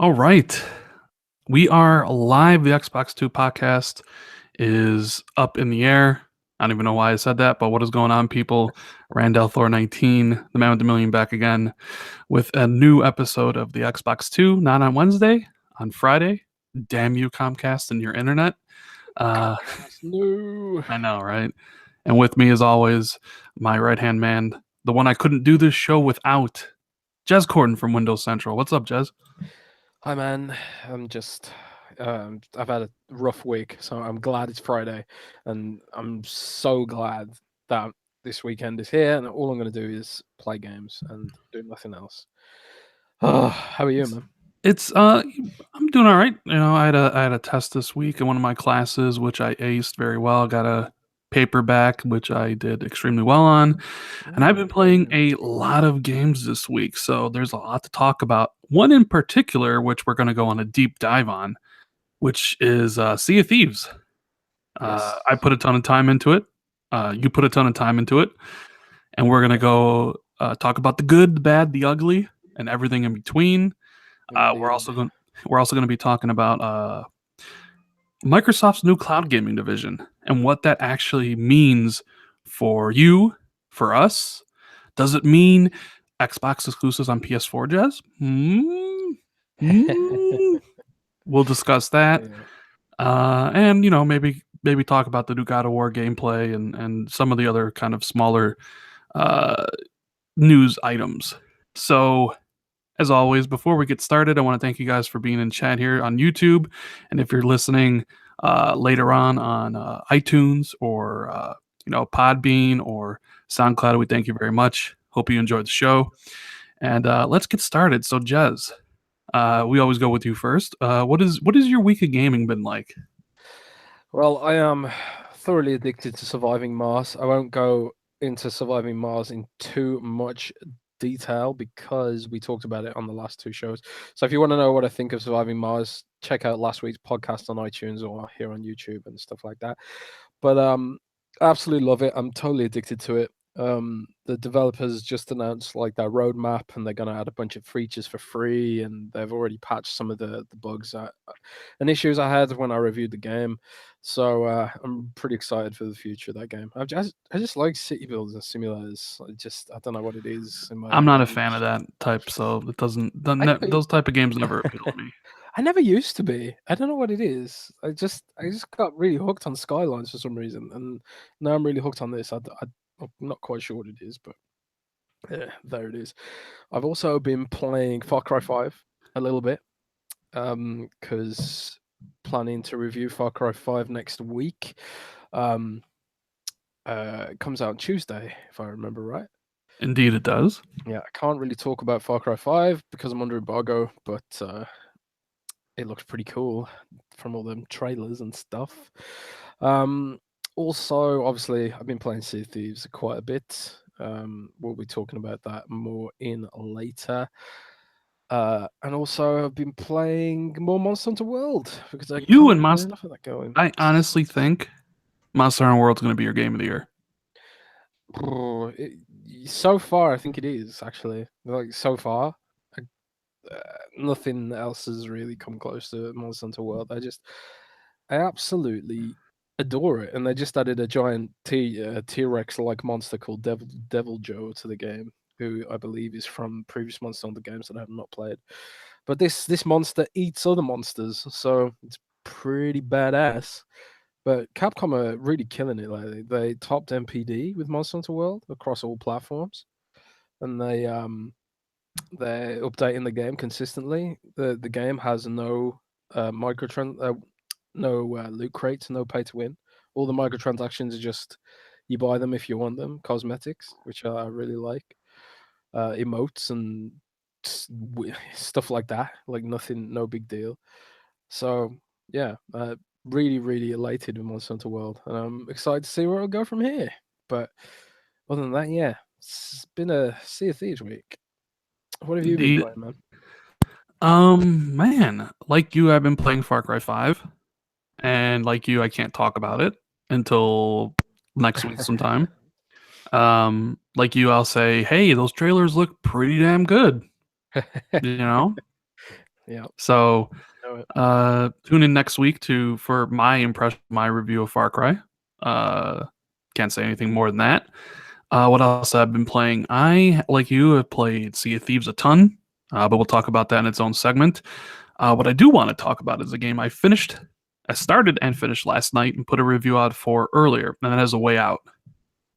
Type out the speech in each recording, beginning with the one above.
All right. We are live. The Xbox 2 podcast is up in the air. I don't even know why I said that, but what is going on, people? Randall Thor 19, the man with the million, back again with a new episode of the Xbox 2, not on Wednesday, on Friday. Damn you, Comcast and your internet. Uh, No. I know, right? And with me, as always, my right hand man, the one I couldn't do this show without, Jez Corden from Windows Central. What's up, Jez? Hi, man. I'm just. I've had a rough week, so I'm glad it's Friday, and I'm so glad that this weekend is here, and all I'm going to do is play games and do nothing else. Oh, how are you, man? It's I'm doing all right. You know, I had a test this week in one of my classes which I aced very well. Got a paperback which I did extremely well on. And I've been playing a lot of games this week, so there's a lot to talk about. One in particular which we're going to go on a deep dive on, which is Sea of Thieves. Yes. I put a ton of time into it. You put a ton of time into it, and we're going to go talk about the good, the bad, the ugly, and everything in between. We're Indeed. also going to be talking about Microsoft's new cloud gaming division and what that actually means for you, for us. Does it mean Xbox exclusives on PS4, Jez? We'll discuss that, Yeah. and maybe talk about the new God of War gameplay and some of the other kind of smaller uh, news items. So as always, before we get started, I want to thank you guys for being in chat here on YouTube. And if you're listening later on iTunes or Podbean or SoundCloud, we thank you very much. Hope you enjoyed the show. And let's get started. So, Jez, we always go with you first. What is your week of gaming been like? Well, I am thoroughly addicted to Surviving Mars. I won't go into Surviving Mars in too much detail because we talked about it on the last two shows. So if you want to know what I think of Surviving Mars, check out last week's podcast on iTunes or here on YouTube and stuff like that. But I absolutely love it. I'm totally addicted to it. The developers just announced like their roadmap, and they're going to add a bunch of features for free, and they've already patched some of the bugs and issues I had when I reviewed the game. So I'm pretty excited for the future of that game. I just like city builders and simulators. I don't know what it is in my I'm not a brain. fan of that type, so it I never, those type of games never appeal to me. I never used to be. I don't know what it is. I just got really hooked on Skylines for some reason, and now I'm really hooked on this. I'm not quite sure what it is, but yeah, there it is. I've also been playing Far Cry 5 a little bit, because planning to review Far Cry 5 next week. Um, it comes out on Tuesday, if I remember right. Indeed, it does. Yeah, I can't really talk about Far Cry 5 because I'm under embargo, but it looks pretty cool from all them trailers and stuff. Um, Also, obviously, I've been playing Sea of Thieves quite a bit. We'll be talking about that more in later. And also, I've been playing more Monster Hunter World because I You can't and get Monster. enough of that going. I honestly think Monster Hunter World's going to be your game of the year. So far, I think it is actually. Like so far, I, nothing else has really come close to Monster Hunter World. I absolutely adore it, and they just added a giant T-Rex like monster called Devil Joe to the game, who I believe is from previous Monster Hunter games that I have not played. But this monster eats other monsters, so it's pretty badass. But Capcom are really killing it lately. They topped MPD with Monster Hunter World across all platforms, and they're updating the game consistently. The game has no loot crates, no pay to win. All the microtransactions are just you buy them if you want them, cosmetics, which I really like, emotes and stuff like that. Like nothing, no big deal. So yeah, really, really elated with Monster Hunter World, and I'm excited to see where it'll go from here. But other than that, yeah, it's been a Sea of Thieves week. What have you been Indeed. playing, man? Man, like you, I've been playing Far Cry 5, and like you, I can't talk about it until next week sometime. Like you, I'll say, hey, those trailers look pretty damn good. You know, Yeah. So Know it. tune in next week to for my impression, my review of Far Cry. Uh, can't say anything more than that. What else I've been playing? I, like you, have played Sea of Thieves a ton, but we'll talk about that in its own segment. What I do want to talk about is a game I started and finished last night and put a review out for earlier, and it has a way out.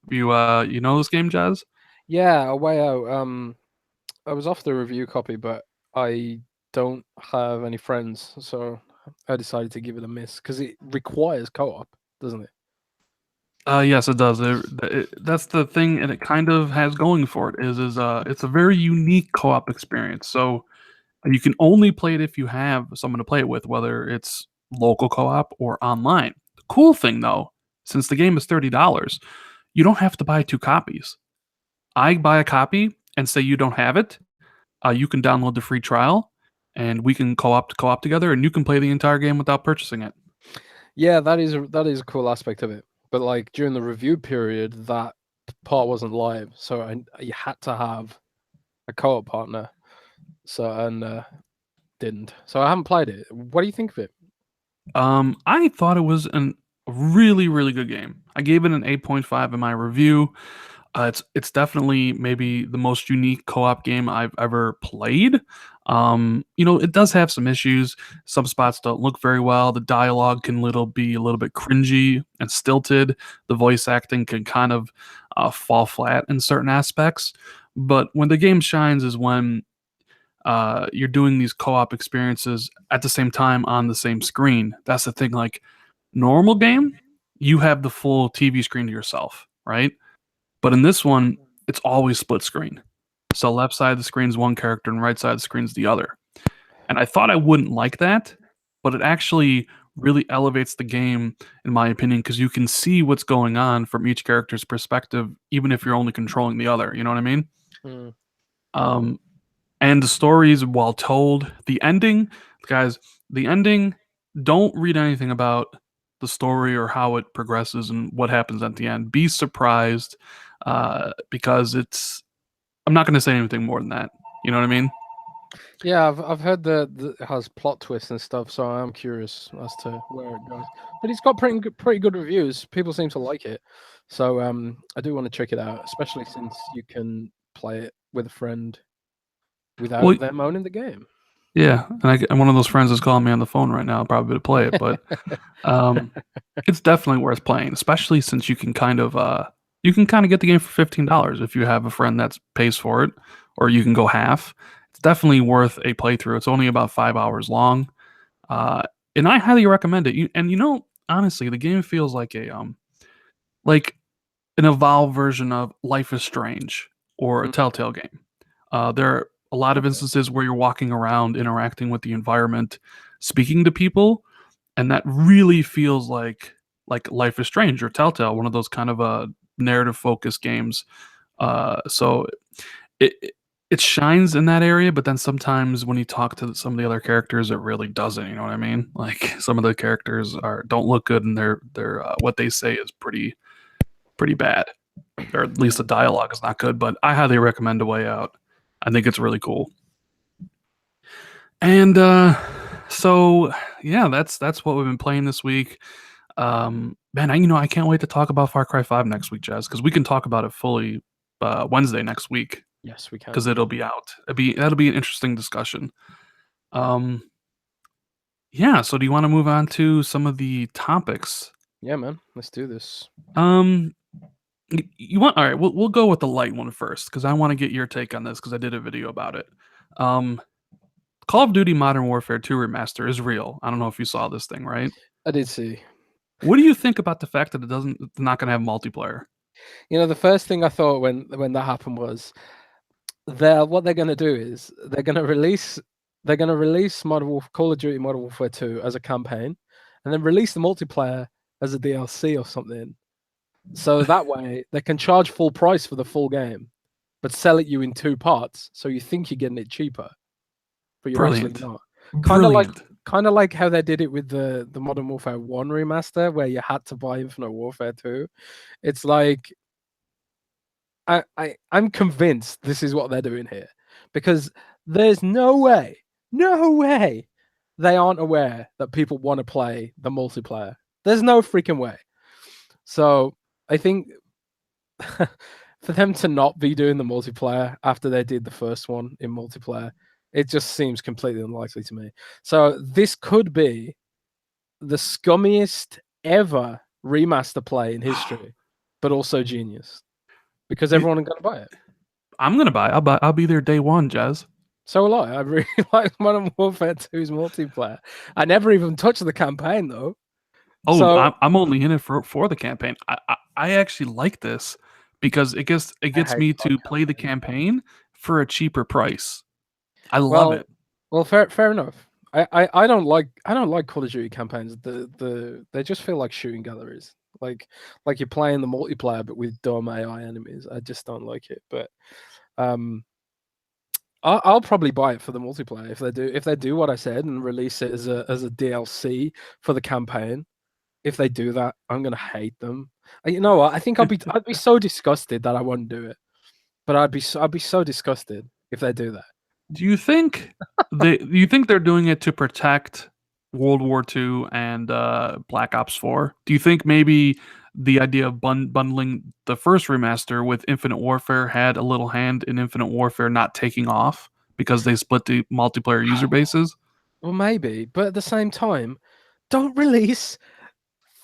You know this game, Jazz? Yeah, a way out. I was off the review copy, but I don't have any friends, so I decided to give it a miss because it requires co-op, doesn't it? Yes, it does. That's the thing, and it kind of has going for it is it's a very unique co-op experience. So you can only play it if you have someone to play it with, whether it's local co-op or online. The cool thing though, since the game is $30, you don't have to buy two copies. I buy a copy and say you don't have it. You can download the free trial, and we can co-op together, and you can play the entire game without purchasing it. Yeah, that is a cool aspect of it. But like during the review period, that part wasn't live, so you had to have a co-op partner. So and didn't. So I haven't played it. What do you think of it? I thought it was a really really good game. I gave it an 8.5 in my review. It's definitely maybe the most unique co-op game I've ever played. It does have some issues. Some spots don't look very well. The dialogue can be a little bit cringy and stilted. The voice acting can kind of fall flat in certain aspects. But when the game shines is when you're doing these co-op experiences at the same time on the same screen. That's the thing. Like normal game, you have the full TV screen to yourself, right? But in this one, it's always split screen. So left side of the screen is one character and right side of the screen is the other. And I thought I wouldn't like that, but it actually really elevates the game, in my opinion, because you can see what's going on from each character's perspective, even if you're only controlling the other. You know what I mean? Hmm. Um, and the stories, while told, the ending, guys, the ending, don't read anything about the story or how it progresses and what happens at the end. Be surprised because I'm not going to say anything more than that. You know what I mean? Yeah, I've heard that it has plot twists and stuff, so I'm curious as to where it goes. But it's got pretty good reviews. People seem to like it, so I do want to check it out, especially since you can play it with a friend Well, without them owning the game. yeah. And one of those friends is calling me on the phone right now, probably to play it, but um, it's definitely worth playing, especially since you can kind of get the game for $15 if you have a friend that pays for it, or you can go half. It's definitely worth a playthrough. It's only about 5 hours long, uh, and I highly recommend it. Honestly, the game feels like an evolved version of Life is Strange or a Mm, Telltale game. There are a lot of okay. instances where you're walking around, interacting with the environment, speaking to people, and that really feels like Life is Strange or Telltale, one of those kind of narrative focused games. So it it shines in that area, but then sometimes when you talk to some of the other characters, it really doesn't. You know what I mean? Like some of the characters are don't look good, and they're what they say is pretty bad, or at least the Yeah. dialogue is not good. But I highly recommend A Way Out. I think it's really cool. And so yeah, that's what we've been playing this week. Man, I can't wait to talk about Far Cry 5 next week, Jazz, because we can talk about it fully Wednesday next week Yes, we can. because it'll be out. That'll be an interesting discussion. Um, yeah. So do you want to move on to some of the topics? Yeah, man. Let's do this. Um, you want all right? We'll go with the light one first because I want to get your take on this because I did a video about it. Um, Call of Duty Modern Warfare 2 remaster is real. I don't know if you saw this thing, right? I did see. What do you think about the fact that it's not going to have multiplayer? The first thing I thought when that happened was what they're gonna do is they're gonna release Call of Duty Modern Warfare 2 as a campaign, and then release the multiplayer as a DLC or something. So that way they can charge full price for the full game, but sell it you in two parts, so you think you're getting it cheaper, but you're actually Brilliant. not. Kind of like Brilliant. kind of like how they did it with the Modern Warfare 1 remaster, where you had to buy Infinite Warfare 2. It's like I'm convinced this is what they're doing here, because there's no way No way. They aren't aware that people want to play the multiplayer. There's no freaking way. So I think for them to not be doing the multiplayer after they did the first one in multiplayer, it just seems completely unlikely to me. So this could be the scummiest ever remaster play in history, but also genius because You, everyone is going to buy it. I'm gonna buy. I'll buy. I'll be there day one, Jazz. So will I. I really like Modern Warfare 2's multiplayer. I never even touched the campaign though. Oh, So I'm only in it for the campaign. I actually like this because it I gets hate me COD to play the campaigns. campaign for a cheaper price. I love Well, it. well, fair enough. I don't like Call of Duty campaigns. They just feel like shooting galleries. Like you're playing the multiplayer but with dumb AI enemies. I just don't like it. But um, I'll probably buy it for the multiplayer if they do what I said and release it as a DLC for the campaign. If they do that, I'm gonna hate them. You know what? I think I'd be so disgusted that I wouldn't do it. But I'd be so disgusted if they do that. Do you think they're doing it to protect World War II and Black Ops 4? Do you think maybe the idea of bundling the first remaster with Infinite Warfare had a little hand in Infinite Warfare not taking off because they split the multiplayer user bases? Well, maybe, but at the same time, don't release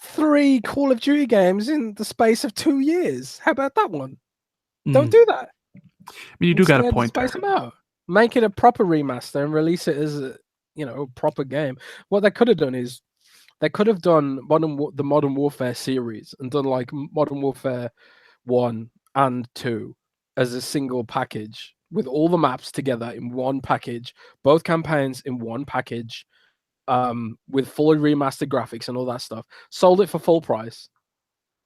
three Call of Duty games in the space of 2 years. How about that one? Don't Mm. do that. I mean, you do got a Instead, point space there. them out. Make it a proper remaster and release it as a proper game. What they could have done is they could have done the Modern Warfare series and done like Modern Warfare 1 and 2 as a single package with all the maps together in one package, both campaigns in one package, with fully remastered graphics and all that stuff. Sold it for full price,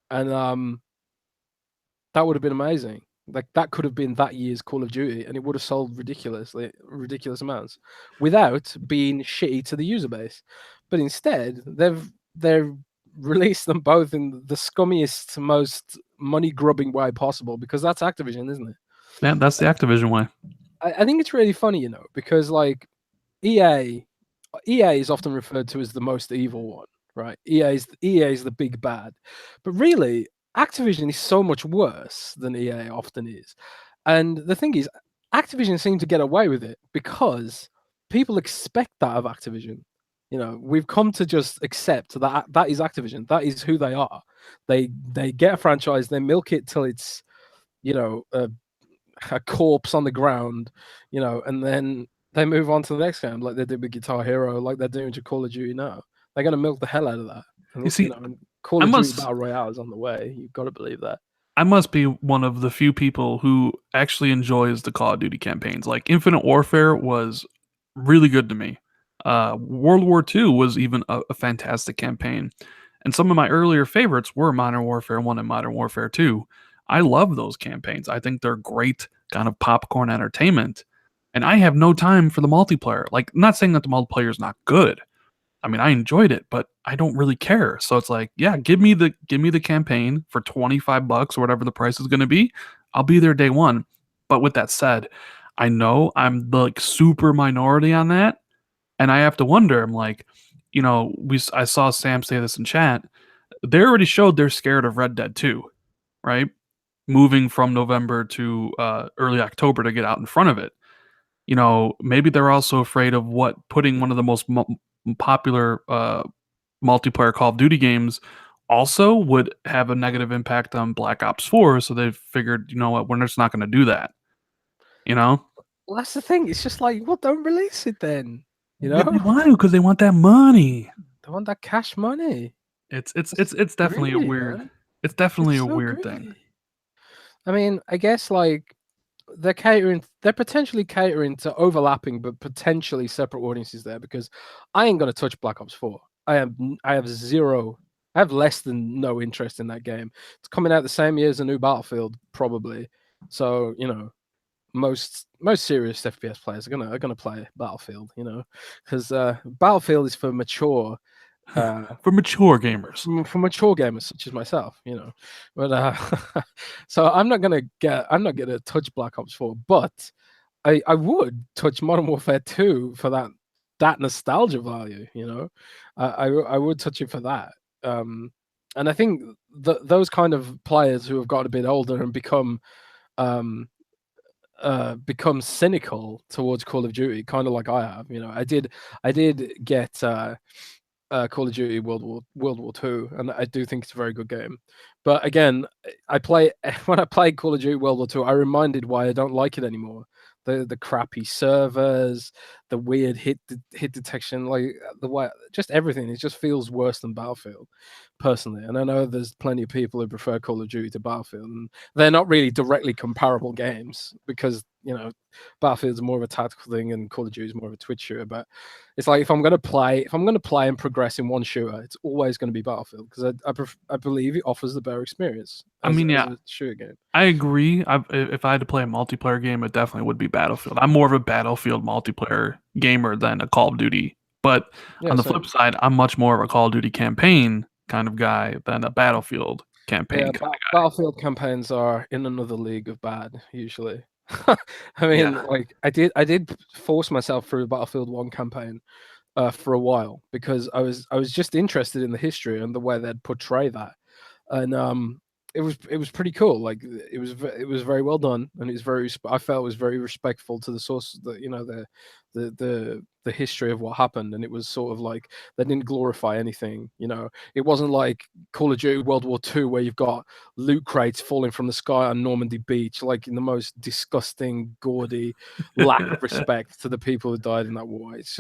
and that would have been amazing. Like that could have been that year's Call of Duty, and it would have sold ridiculous amounts without being shitty to the user base. But instead, they've released them both in the scummiest, most money grubbing way possible because that's Activision, isn't it? Yeah, that's the Activision way. I think it's really funny, because like EA EA is often referred to as the most evil one, right? EA is the big bad, but really, Activision is so much worse than EA often is. And the thing is, Activision seem to get away with it because people expect that of Activision. We've come to just accept that that is Activision. That is who they are. They get a franchise, they milk it till it's you know a a corpse on the ground, and then they move on to the next game, like they did with Guitar Hero, like they're doing to Call of Duty now. They're gonna milk the hell out of that, You and see, and Call I of Duty must Battle Royale is on the way. You've got to believe that. I must be one of the few people who actually enjoys the Call of Duty campaigns. Like Infinite Warfare was really good to me. World War II was even a fantastic campaign. And some of my earlier favorites were Modern Warfare 1 and Modern Warfare 2. I love those campaigns. I think they're great kind of popcorn entertainment. And I have no time for the multiplayer. Like, I'm not saying that the multiplayer is not good. I mean, I enjoyed it, but I don't really care. So it's like, yeah, give me the campaign for $25 or whatever the price is going to be. I'll be there day one. But with that said, I know I'm the like super minority on that, and I have to wonder. I'm like, I saw Sam say this in chat. They already showed they're scared of Red Dead 2, right? Moving from November to early October to get out in front of it. Maybe they're also afraid of what putting one of the most popular multiplayer Call of Duty games also would have a negative impact on Black Ops 4. So they figured, you know what, we're just not going to do that. You know, Well, that's the thing. It's just like, well, don't release it then. You they know, want to because they want that money. they want that cash money. It's definitely a Greedy, weird. man. It's definitely It's a so weird thing. greedy. I mean, I guess like they're potentially catering to overlapping but potentially separate audiences there because I ain't gonna touch Black Ops 4. I have less than no interest in that game. It's coming out the same year as a new Battlefield, probably. So, most serious FPS players are gonna play Battlefield, because Battlefield is for mature uh For mature gamers. for mature gamers such as myself, But so I'm not gonna touch Black Ops 4, but I would touch Modern Warfare 2 for that nostalgia value, you know. I would touch it for that. Um, and I think those kind of players who have got a bit older and um, become cynical towards Call of Duty, kind of like I have. You know, I did get Call of Duty World War Two, and I do think it's a very good game. But again, I play when I played Call of Duty World War Two, I reminded why I don't like it anymore. The crappy servers, the weird hit detection, like the way just everything. It just feels worse than Battlefield, personally. And I know there's plenty of people who prefer Call of Duty to Battlefield, and they're not really directly comparable games because Battlefield's more of a tactical thing and Call of Duty is more of a twitch shooter. But it's like if I'm gonna play and progress in one shooter, it's always going to be Battlefield because I believe it offers the better experience I as mean, yeah, a shooter game. I agree. If I had to play a multiplayer game, it definitely would be Battlefield. I'm more of a Battlefield multiplayer gamer than a Call of Duty. But Yeah, on the flip same. side, I'm much more of a Call of Duty campaign kind of guy than a Battlefield campaign Yeah, kind of guy. Battlefield campaigns are in another league of bad usually. I Yeah. mean, like I did force myself through Battlefield One campaign for a while because I was just interested in the history and the way they'd portray that, and it was pretty cool. Like it was very well done, and it was I felt it was very respectful to the source, the history of what happened, and it was sort of like they didn't glorify anything. It wasn't like Call of Duty World War Two where you've got loot crates falling from the sky on Normandy Beach, like in the most disgusting, gaudy lack of respect to the people who died in that war. It's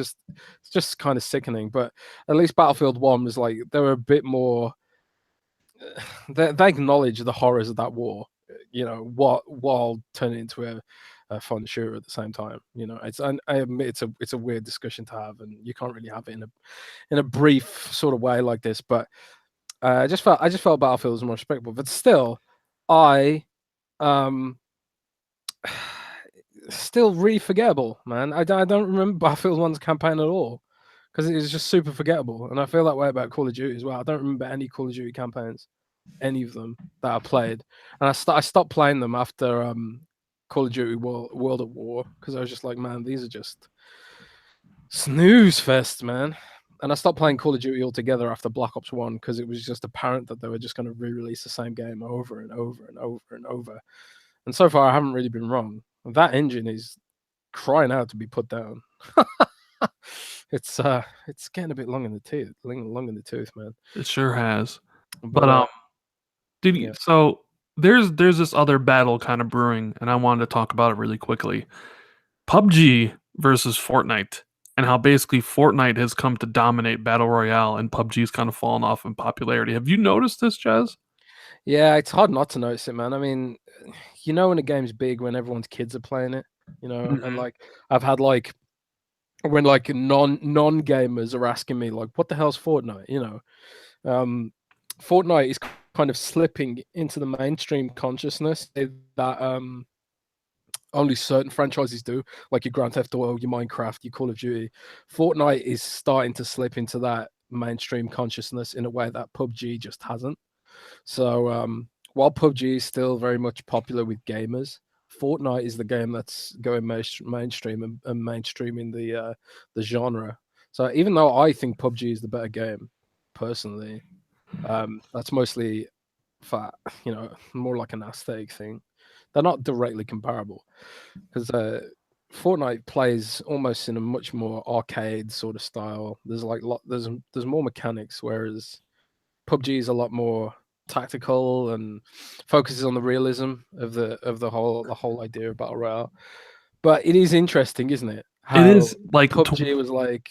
just kind of sickening. But at least Battlefield One was like they were a bit more. They acknowledge the horrors of that war, what while turning into a fun shooter at the same time. I admit it's a weird discussion to have, and you can't really have it in a brief sort of way like this. But I just felt Battlefield was more respectable, but still, I um still really forgettable, man. I don't remember Battlefield One's campaign at all because it was just super forgettable, and I feel that way about Call of Duty as well. I don't remember any Call of Duty campaigns, any of them that I played, and I stopped playing them after Call of Duty World at War because I was just like, man, these are just snooze fest, man. And I stopped playing Call of Duty altogether after Black Ops One because it was just apparent that they were just going to re-release the same game over and over and over and over. And so far, I haven't really been wrong. That engine is crying out to be put down. It's getting a bit long in the tooth, man. It sure has. But But did you, yeah. so there's this other battle kind of brewing, and I wanted to talk about it really quickly. PUBG versus Fortnite, and how basically Fortnite has come to dominate battle royale, and PUBG's kind of fallen off in popularity. Have you noticed this, Jazz? Yeah, it's hard not to notice it, man. I mean, when a game's big when everyone's kids are playing it, and Mhm. like I've had like when like non gamers are asking me like, "What the hell's Fortnite?" Fortnite is kind of slipping into the mainstream consciousness that only certain franchises do, like your Grand Theft Auto, your Minecraft, your Call of Duty. Fortnite is starting to slip into that mainstream consciousness in a way that PUBG just hasn't. So while PUBG is still very much popular with gamers, Fortnite is the game that's going mainstream and mainstreaming the genre. So even though I think PUBG is the better game, personally, that's mostly for more like an aesthetic thing. They're not directly comparable because Fortnite plays almost in a much more arcade sort of style. There's like there's more mechanics, whereas PUBG is a lot more tactical and focuses on the realism of the whole idea of battle royale. But it is interesting, isn't it? It How is like PUBG was like,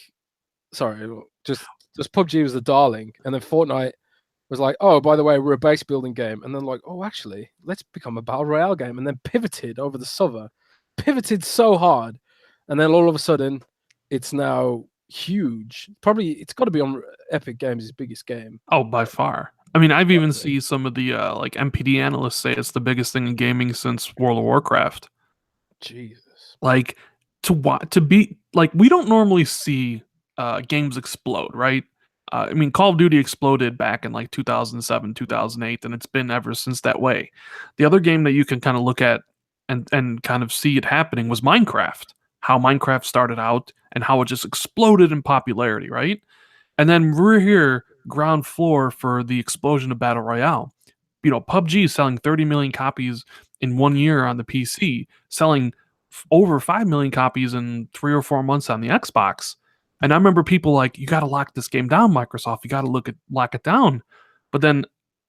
sorry, just PUBG was the darling, and then Fortnite was like, oh, by the way, we're a base building game, and then like, oh, actually, let's become a battle royale game, and then pivoted over the summer, pivoted so hard, and then all of a sudden, it's now huge. Probably, it's got to be on Epic Games' biggest game. oh, by far. I mean, I've even Definitely. seen some of the like MPD analysts say it's the biggest thing in gaming since World of Warcraft. Jesus. Like to be like we don't normally see games explode, right? I mean, Call of Duty exploded back in like 2007, 2008, and it's been ever since that way. The other game that you can kind of look at and kind of see it happening was Minecraft. How Minecraft started out and how it just exploded in popularity, right? And then we're here, ground floor for the explosion of battle royale. PUBG is selling 30 million copies in 1 year on the PC, selling over 5 million copies in 3 or 4 months on the Xbox. And I remember people like, you got to lock this game down, Microsoft. You got to lock it down. But then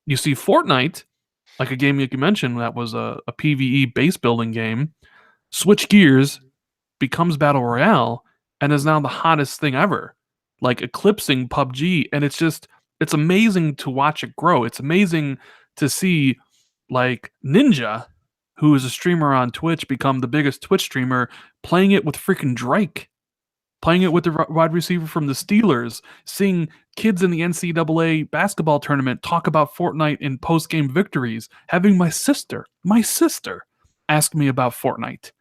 you see Fortnite, like a game like you mentioned that was a PVE base building game, switch gears, becomes battle royale, and is now the hottest thing ever, like eclipsing PUBG. And it's amazing to watch it grow. It's amazing to see like Ninja, who is a streamer on Twitch, become the biggest Twitch streamer, playing it with freaking Drake, playing it with the wide receiver from the Steelers, seeing kids in the NCAA basketball tournament talk about Fortnite in post game victories, having my sister ask me about Fortnite.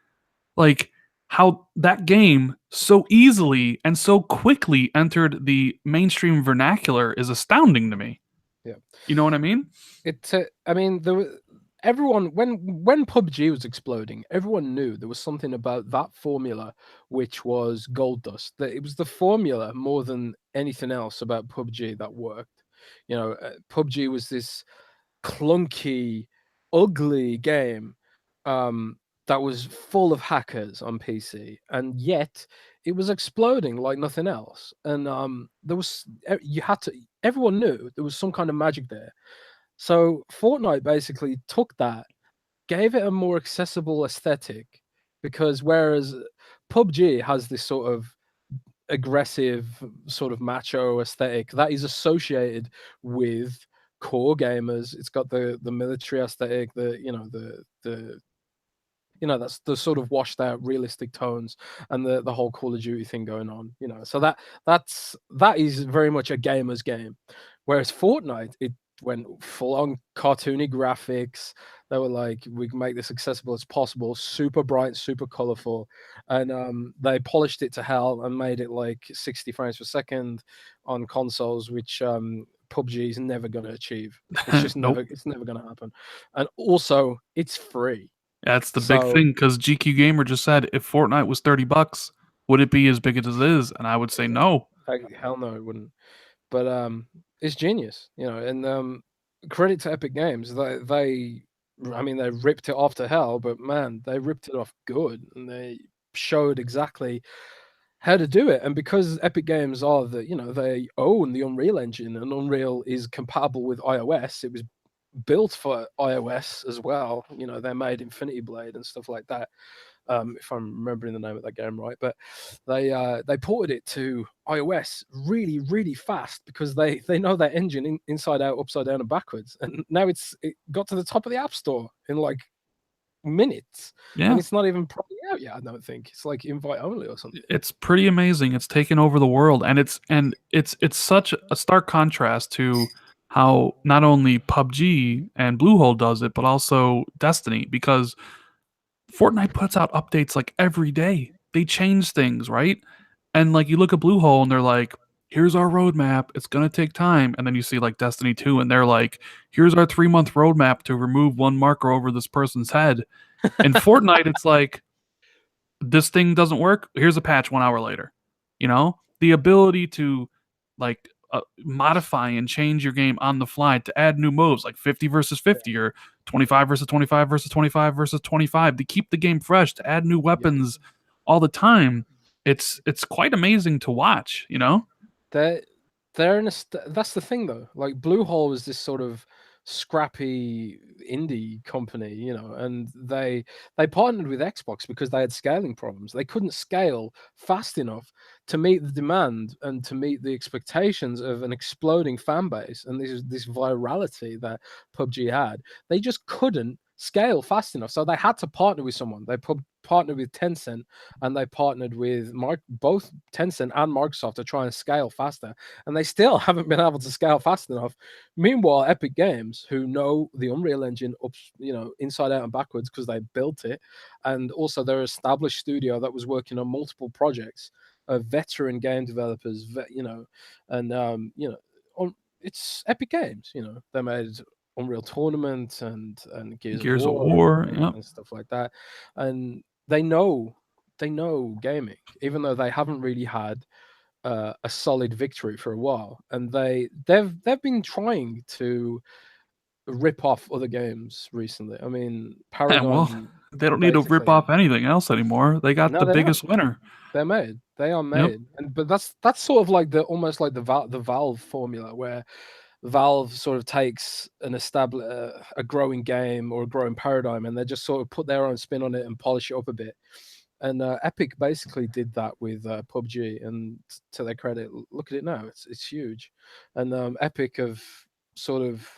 Like how that game so easily and so quickly entered the mainstream vernacular is astounding to me. Yeah. You know what I mean? I mean, everyone when PUBG was exploding, everyone knew there was something about that formula which was gold dust. That it was the formula more than anything else about PUBG that worked. PUBG was this clunky, ugly game um, that was full of hackers on PC, and yet it was exploding like nothing else. And there was you had to. Everyone knew there was some kind of magic there. So Fortnite basically took that, gave it a more accessible aesthetic, because whereas PUBG has this sort of aggressive, sort of macho aesthetic that is associated with core gamers. It's got the military aesthetic, that's the sort of washed out realistic tones, and the whole Call of Duty thing going on. So that is very much a gamer's game. Whereas Fortnite, it went full on cartoony graphics. They were like, we can make this accessible as possible, super bright, super colorful, and they polished it to hell and made it like 60 frames per second on consoles, which PUBG is never going to achieve. It's just Nope. it's never going to happen. And also, it's free. That's the big So, thing because GQ Gamer just said if Fortnite was $30, would it be as big as it is? And I would say no. hell no, it wouldn't. But it's genius, and credit to Epic Games. I mean, they ripped it off to hell, but man, they ripped it off good, and they showed exactly how to do it. And because Epic Games are they own the Unreal Engine, and Unreal is compatible with iOS. It was built for iOS as well. They made Infinity Blade and stuff like that. If I'm remembering the name of that game right. But they ported it to iOS really, really fast because they know their engine inside out, upside down, and backwards. And now it got to the top of the App Store in like minutes, and Yeah. it's not even probably out yet. I don't think it's like invite only or something. It's pretty amazing. It's taken over the world, and it's such a stark contrast to how not only PUBG and Bluehole does it, but also Destiny, because Fortnite puts out updates like every day. They change things, right? And like you look at Bluehole and they're like, here's our roadmap. It's gonna take time. And then you see like Destiny 2 and they're like, here's our 3 month roadmap to remove one marker over this person's head. In Fortnite, it's like, this thing doesn't work. Here's a patch 1 hour later. The ability to like modify and change your game on the fly to add new moves like 50 versus 50 or 25 versus 25 versus 25 versus 25 to keep the game fresh, to add new Yeah. weapons all the time. It's quite amazing to watch. They're they're in that's the thing though. Like Bluehole was this sort of scrappy indie company, and they partnered with Xbox because they had scaling problems. They couldn't scale fast enough to meet the demand and to meet the expectations of an exploding fan base and this virality that PUBG had. They just couldn't scale fast enough, so they had to partner with someone. They partnered with Tencent, and they partnered with both Tencent and Microsoft to try and scale faster, and they still haven't been able to scale fast enough. Meanwhile, Epic Games, who know the Unreal Engine inside out and backwards because they built it, and also they're an established studio that was working on multiple projects of veteran game developers, and it's Epic Games. They made Unreal Tournament and Gears of Gears of War War. Yep. and stuff like that, and they know gaming, even though they haven't really had a solid victory for a while, and they've been trying to rip off other games recently. I mean, And well, Paragon they don't need to rip basically. off anything else anymore. They got No, the they're not. biggest winner. They're made. They are Yep. made, and but that's sort of like the almost like the Valve formula, where Valve sort of takes an established a growing game or a growing paradigm, and they just sort of put their own spin on it and polish it up a bit. And Epic basically did that with PUBG, and to their credit, look at it now. It's huge, and Epic have sort of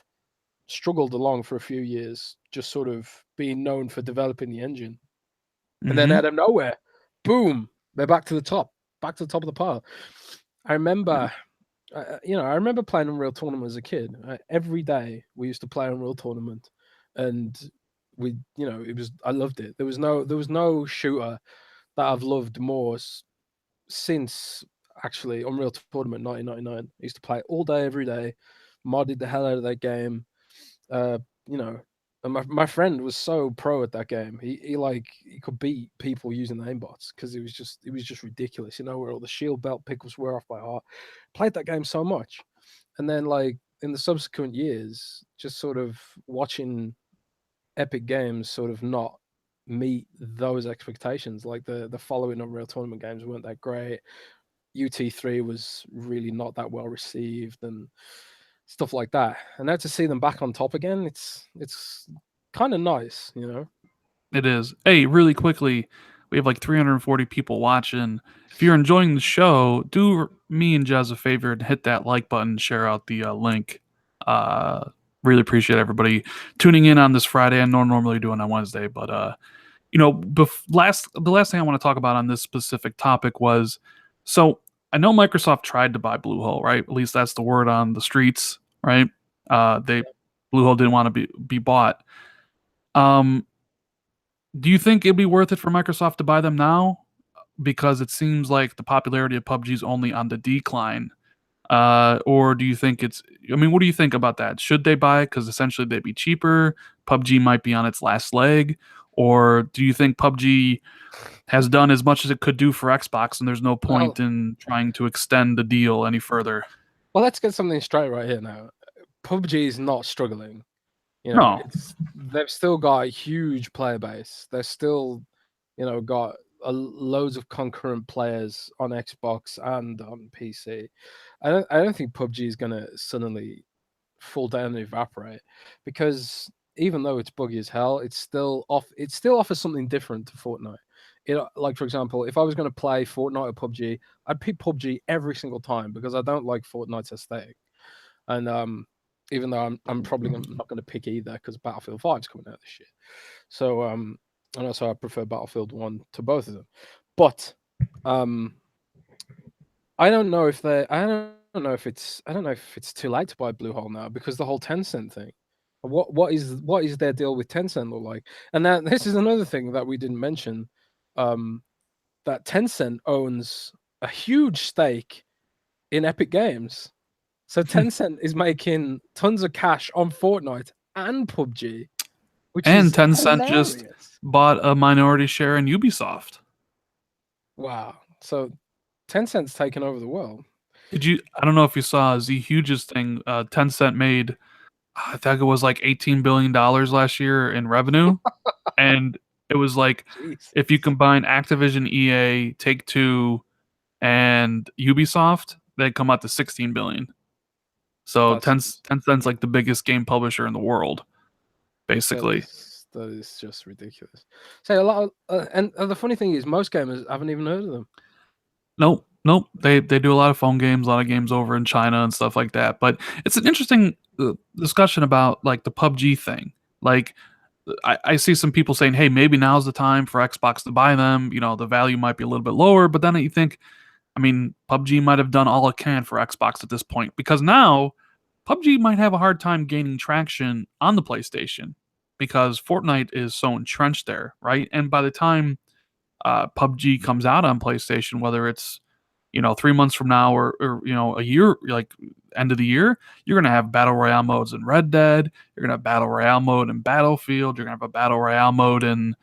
struggled along for a few years, just sort of being known for developing the engine, and then Hmm. out of nowhere, boom, they're back to the top of the pile. I remember, I remember playing Unreal Tournament as a kid. Every day we used to play Unreal Tournament, and it was I loved it. There was no shooter that I've loved more since actually Unreal Tournament 1999. I used to play all day, every day, modded the hell out of that game. Uh, you know, and my friend was so pro at that game. He could beat people using the aimbots because it was just ridiculous. Where all the shield belt pickles were off by heart. Played that game so much, and then like in the subsequent years, just sort of watching Epic Games sort of not meet those expectations. Like the following Unreal Tournament games weren't that great. UT3 was really not that well received and stuff like that. And now to see them back on top again, it's kind of nice. It is. Hey, really quickly, we have like 340 people watching. If you're enjoying the show, do me and Jazz a favor and hit that like button, share out the link. Uh, really appreciate everybody tuning in on this Friday. I know normally do it on Wednesday, but the last thing I want to talk about on this specific topic was, so I know Microsoft tried to buy Bluehole, right? At least that's the word on the streets, right? They Bluehole didn't want to be bought. Um, do you think it'd be worth it for Microsoft to buy them now? Because it seems like the popularity of PUBG is only on the decline. Or do you think I mean, what do you think about that? Should they buy it? Because essentially they'd be cheaper. PUBG might be on its last leg. Or do you think PUBG has done as much as it could do for Xbox and there's no point Well, in trying to extend the deal any further? well, let's get something straight right here now. PUBG is not struggling. No. They've still got a huge player base. They're still, got loads of concurrent players on Xbox and on PC. I don't think PUBG is gonna suddenly fall down and evaporate, because even though it's buggy as hell, it still offers something different to Fortnite. Like for example, if I was going to play Fortnite or PUBG, I'd pick PUBG every single time because I don't like Fortnite's aesthetic. And even though I'm probably not going to pick either because Battlefield 5 is coming out this year. So and also I prefer Battlefield 1 to both of them. But um I don't know if they I don't know if it's too late to buy Bluehole now, because the whole Tencent thing. What is their deal with Tencent look like? And now this is another thing that we didn't mention. Um that Tencent owns a huge stake in Epic Games. So Tencent is making tons of cash on Fortnite and PUBG, which And is Tencent just hilarious. bought a minority share in Ubisoft. Wow. So Tencent's taken over the world. I don't know if you saw Z Huge's thing. Tencent made, I think it was like $18 billion last year in revenue. And it was like, Jesus. if you combine Activision, EA, Take Two, and Ubisoft, they come out to 16 billion. So That's Tencent's like the biggest game publisher in the world, that basically. is just ridiculous. So a lot of, and the funny thing is, most gamers haven't even heard of them. Nope, nope. They do a lot of phone games, a lot of games over in China and stuff like that. But it's an interesting discussion about like the PUBG thing. Like I see some people saying, "Hey, maybe now's the time for Xbox to buy them. The value might be a little bit lower." But then you think, I mean, PUBG might have done all it can for Xbox at this point, because now PUBG might have a hard time gaining traction on the PlayStation because Fortnite is so entrenched there, right? And by the time PUBG comes out on PlayStation, whether it's 3 months from now or a year, like end of the year, you're going to have battle royale modes in Red Dead. You're going to have battle royale mode in Battlefield. You're going to have a battle royale mode in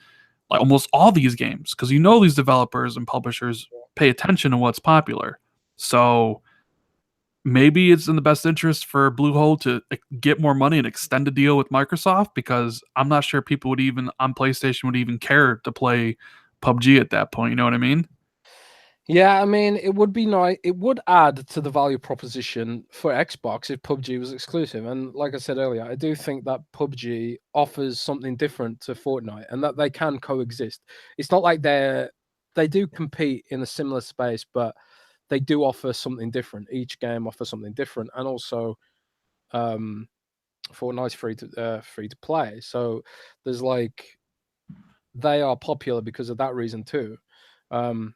like almost all these games because these developers and publishers pay attention to what's popular. So maybe it's in the best interest for Bluehole to get more money and extend a deal with Microsoft because I'm not sure people would even on PlayStation would even care to play PUBG at that point. You know what I mean? Yeah, I mean, it would be nice. It would add to the value proposition for Xbox if PUBG was exclusive. And like I said earlier, I do think that PUBG offers something different to Fortnite, and that they can coexist. It's not like they do compete in a similar space, but they do offer something different. Each game offers something different, and also um, Fortnite's free to play. So there's like they are popular because of that reason too. Um,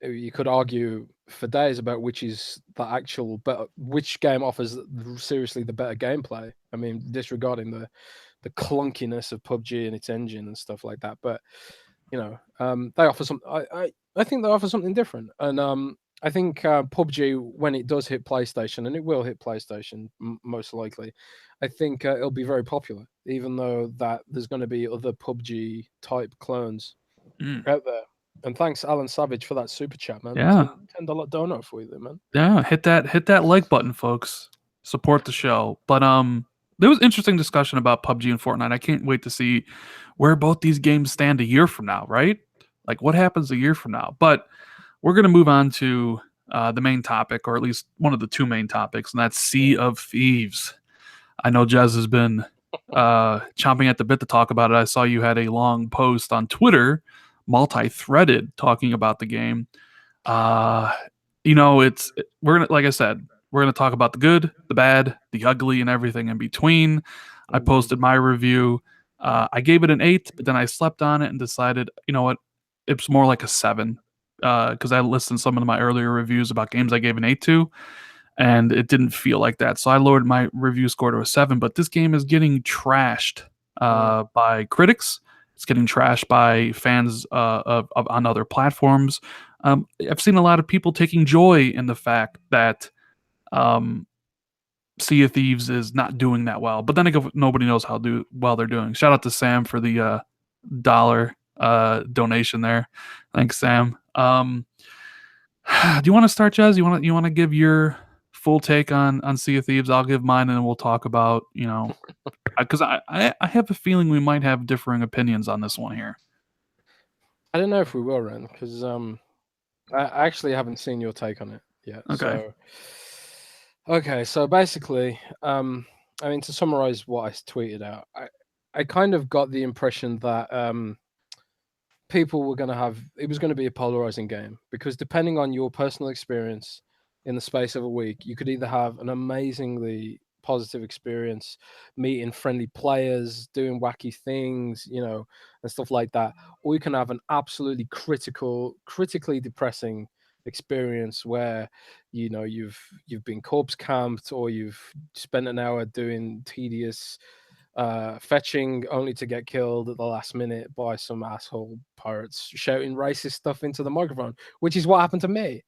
you could argue for days about which is the actual better, which game offers seriously the better gameplay. I mean, disregarding the clunkiness of PUBG and its engine and stuff like that. But they offer some. I think they offer something different, and I think PUBG when it does hit PlayStation, and it will hit PlayStation most likely, I think it'll be very popular. Even though that there's going to be other PUBG type clones Mm. out there. And thanks, Alan Savage, for that super chat, man. Yeah, $10 donut for you there, man. yeah. Hit that like button, folks. Support the show. But there was interesting discussion about PUBG and Fortnite. I can't wait to see where both these games stand a year from now. Right? Like what happens a year from now? But we're going to move on to the main topic, or at least one of the two main topics, and that's Sea of Thieves. I know Jez has been chomping at the bit to talk about it. I saw you had a long post on Twitter, multi-threaded, talking about the game. Uh, we're gonna like I said, we're gonna talk about the good, the bad, the ugly, and everything in between. I Indeed. posted my review. I gave it an 8, but then I slept on it and decided, you know what, it's more like a 7 because I listened to some of my earlier reviews about games I gave an 8 to, and it didn't feel like that. So I lowered my review score to a 7. But this game is getting trashed Mm. by critics. It's getting trashed by fans on other platforms. I've seen a lot of people taking joy in the fact that um, Sea of Thieves is not doing that well. But then again, nobody knows how well they're doing. Shout out to Sam for the dollar donation there. Thanks, Sam. Do you want to start, Jez? You want to give your full take on Sea of Thieves? I'll give mine, and then we'll talk about because I have a feeling we might have differing opinions on this one here. I don't know if we will, Ren, because I actually haven't seen your take on it yet. Okay. So, okay, so basically, I mean, to summarize what I tweeted out, I kind of got the impression that people were going to have it was going to be a polarizing game because depending on your personal experience in the space of a week, you could either have an amazingly positive experience meeting friendly players, doing wacky things, and stuff like that, or you can have an absolutely critically depressing experience where you've been corpse camped, or you've spent an hour doing tedious fetching only to get killed at the last minute by some asshole pirates shouting racist stuff into the microphone, which is what happened to me.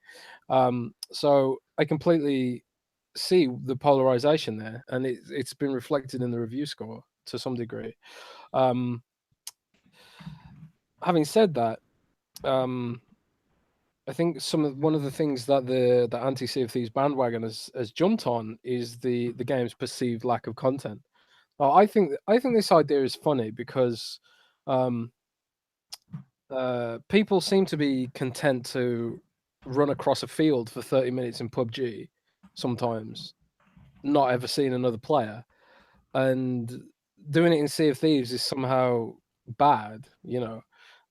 So I completely see the polarization there, and it's been reflected in the review score to some degree. Um, Having said that, I think one of the things that the anti Sea of Thieves bandwagon has jumped on is the game's perceived lack of content. I think this idea is funny because um, people seem to be content to run across a field for 30 minutes in PUBG sometimes, not ever seeing another player, and doing it in Sea of Thieves is somehow bad.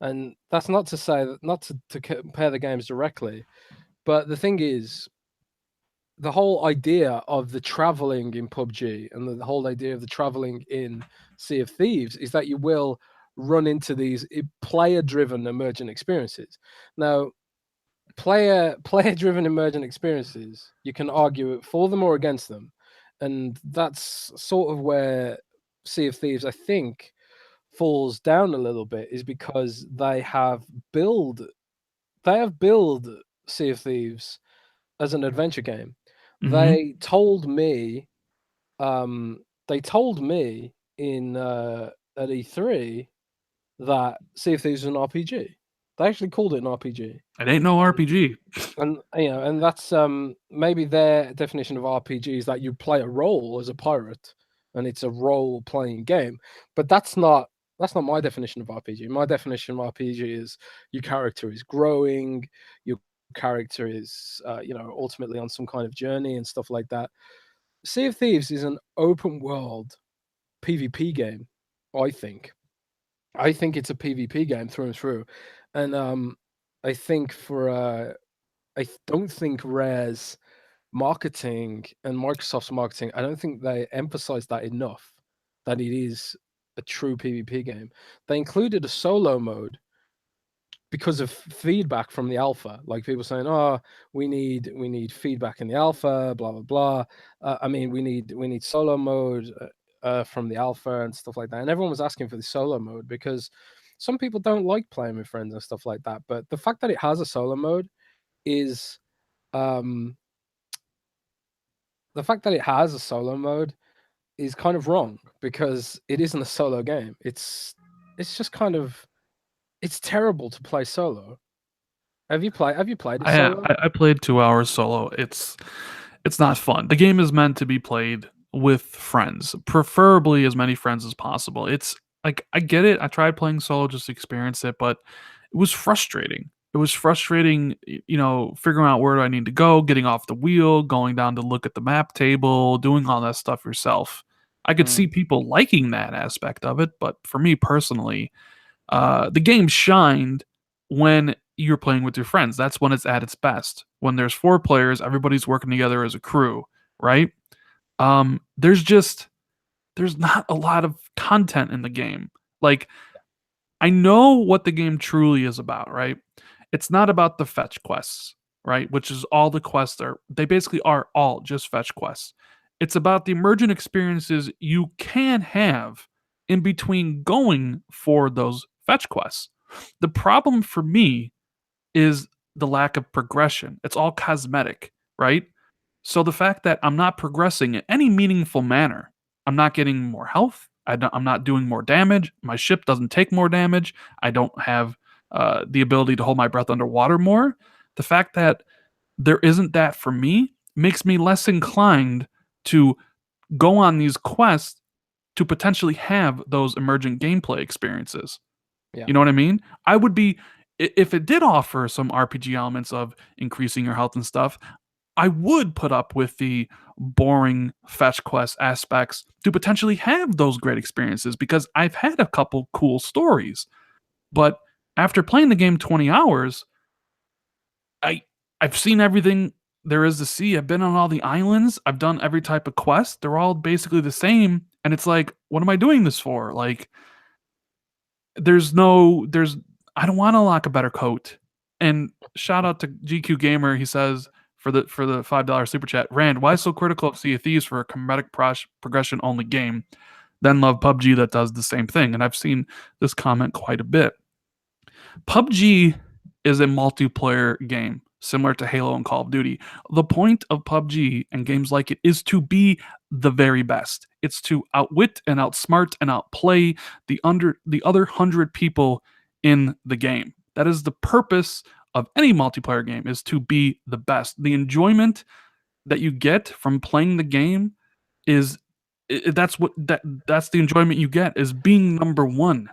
And that's not to say that not to compare the games directly, but the thing is, the whole idea of the traveling in PUBG and the whole idea of the traveling in Sea of Thieves is that you will run into these player-driven emergent experiences. Now, player-driven emergent experiences, you can argue for them or against them, and that's sort of where Sea of Thieves, I think, falls down a little bit, is because they have build Sea of Thieves as an adventure game. Hmm. They told me, they told me in at E3 that Sea of Thieves is an RPG. They actually called it an RPG. It ain't no And RPG. and that's maybe their definition of RPG is that you play a role as a pirate and it's a role playing game. But that's not my definition of RPG. My definition of RPG is your character is growing, your character is ultimately on some kind of journey and stuff like that. Sea of Thieves is an open world PvP game, I think. I think it's a PvP game through and through. And I think for don't think Rare's marketing and Microsoft's marketing, I don't think they emphasize that enough, that it is a true PvP game. They included a solo mode because of feedback from the alpha, like people saying, "Oh, we need feedback in the alpha, blah blah blah." I mean, we need solo mode from the alpha and stuff like that. And everyone was asking for the solo mode because some people don't like playing with friends and stuff like that. But the fact that it has a solo mode is um the fact that it has a solo mode is kind of wrong because it isn't a solo game. It's just kind of it's terrible to play solo. Have you played it solo? I played 2 hours solo. It's not fun. The game is meant to be played with friends, preferably as many friends as possible. It's like I get it. I tried playing solo just to experience it, but it was frustrating. It was frustrating, figuring out where do I need to go, getting off the wheel, going down to look at the map table, doing all that stuff yourself. I could see Mm, people liking that aspect of it, but for me personally, the game shined when you're playing with your friends. That's when it's at its best. When there's 4 players, everybody's working together as a crew, right? There's not a lot of content in the game. Like I know what the game truly is about, right? It's not about the fetch quests, right? Which is all the quests are. They basically are all just fetch quests. It's about the emergent experiences you can have in between going for those fetch quests. The problem for me is the lack of progression. It's all cosmetic, right? So the fact that I'm not progressing in any meaningful manner, I'm not getting more health, I'm not doing more damage, my ship doesn't take more damage, I don't have the ability to hold my breath underwater more. The fact that there isn't that for me makes me less inclined to go on these quests to potentially have those emergent gameplay experiences. yeah. You know what I mean? I would be if it did offer some RPG elements of increasing your health and stuff, I would put up with the boring fetch quest aspects to potentially have those great experiences because I've had a couple cool stories. But after playing the game 20 hours, I I've seen everything there is to see. I've been on all the islands. I've done every type of quest. They're all basically the same and it's like what am I doing this for? Like there's I don't want to lock a better coat. And shout out to GQ Gamer. He says for the $5 super chat, Rand, why so critical of Sea of Thieves for a comedic progression only game? Then love PUBG that does the same thing. And I've seen this comment quite a bit. PUBG is a multiplayer game similar to Halo and Call of Duty. The point of PUBG and games like it is to be the very best. It's to outwit and outsmart and outplay the other 100 people in the game. That is the purpose of any multiplayer game is to be the best. The enjoyment that you get from playing the game is that's the enjoyment you get is being number 1.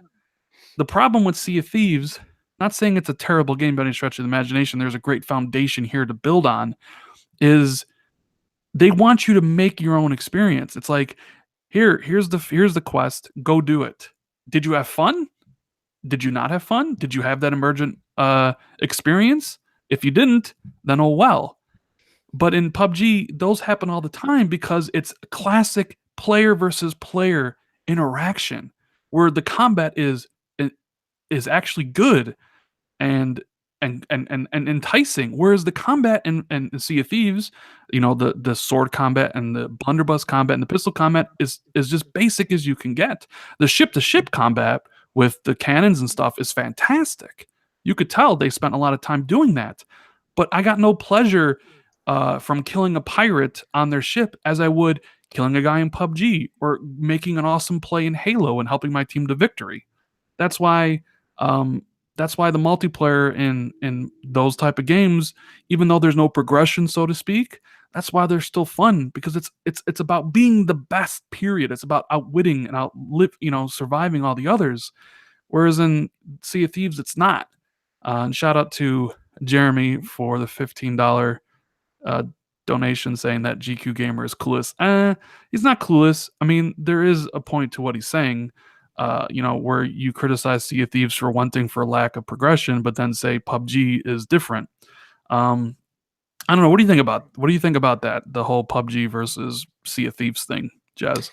The problem with Sea of Thieves, not saying it's a terrible game by any stretch of the imagination, there's a great foundation here to build on, is they want you to make your own experience. It's like, here's the quest, go do it. Did you have fun? Did you not have fun? Did you have that emergent experience? If you didn't, then oh well. But in PUBG, those happen all the time because it's classic player versus player interaction where the combat is actually good and and enticing. Whereas the combat in Sea of Thieves, the sword combat and the blunderbuss combat and the pistol combat is just basic as you can get. The ship to ship combat with the cannons and stuff is fantastic. You could tell they spent a lot of time doing that. But I got no pleasure from killing a pirate on their ship as I would killing a guy in PUBG or making an awesome play in Halo and helping my team to victory. That's why um, that's why the multiplayer in those type of games, even though there's no progression, so to speak, that's why they're still fun because it's about being the best. Period. It's about outwitting and outlive, surviving all the others. Whereas in Sea of Thieves, it's not. And shout out to Jeremy for the $15 uh, donation saying that GQ Gamer is clueless. He's not clueless. I mean, there is a point to what he's saying. Where you criticize Sea of Thieves for one thing for lack of progression, but then say PUBG is different. Um, I don't know. What do you think about that? The whole PUBG versus Sea of Thieves thing, Jazz.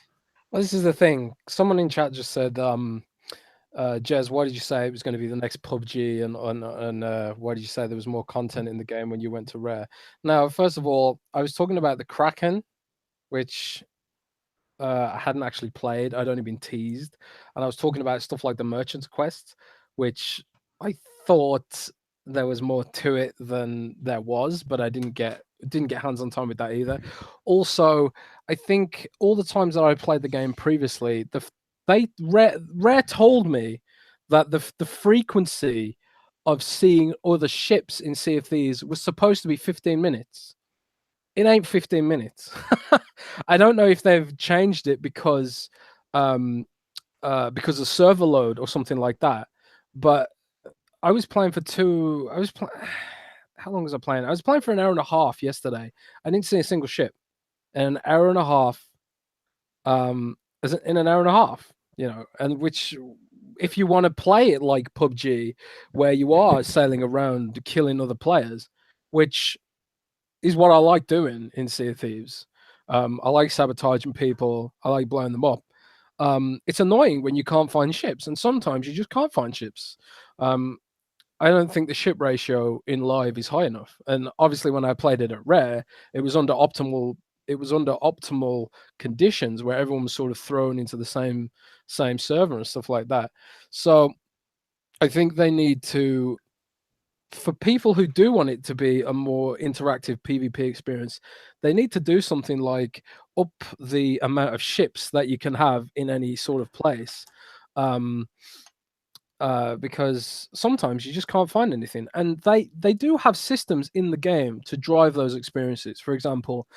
Well, this is the thing. Someone in chat just said, Jez, why did you say it was going to be the next PUBG, and why did you say there was more content in the game when you went to Rare? Now, first of all, I was talking about the Kraken, which I hadn't actually played. I'd only been teased, and I was talking about stuff like the Merchant's Quest, which I thought there was more to it than there was, but I didn't get hands on time with that either. Also, I think all the times that I played the game previously, Rare told me that the frequency of seeing other ships in Sea of Thieves was supposed to be 15 minutes. It ain't 15 minutes. I don't know if they've changed it because of server load or something like that. But I was playing for two. I was playing. How long was I playing? I was playing for an hour and a half yesterday. I didn't see a single ship in an hour and a half. In an hour and a half, and which, if you want to play it like PUBG, where you are sailing around killing other players, which is what I like doing in Sea of Thieves. I like sabotaging people. I like blowing them up. It's annoying when you can't find ships, and sometimes you just can't find ships. I don't think the ship ratio in live is high enough. And obviously, when I played it at Rare, it was under optimal. It was under optimal conditions where everyone was sort of thrown into the same server and stuff like that. So I think they need to, for people who do want it to be a more interactive PvP experience, they need to do something like up the amount of ships that you can have in any sort of place. Because sometimes you just can't find anything, and they do have systems in the game to drive those experiences. For example,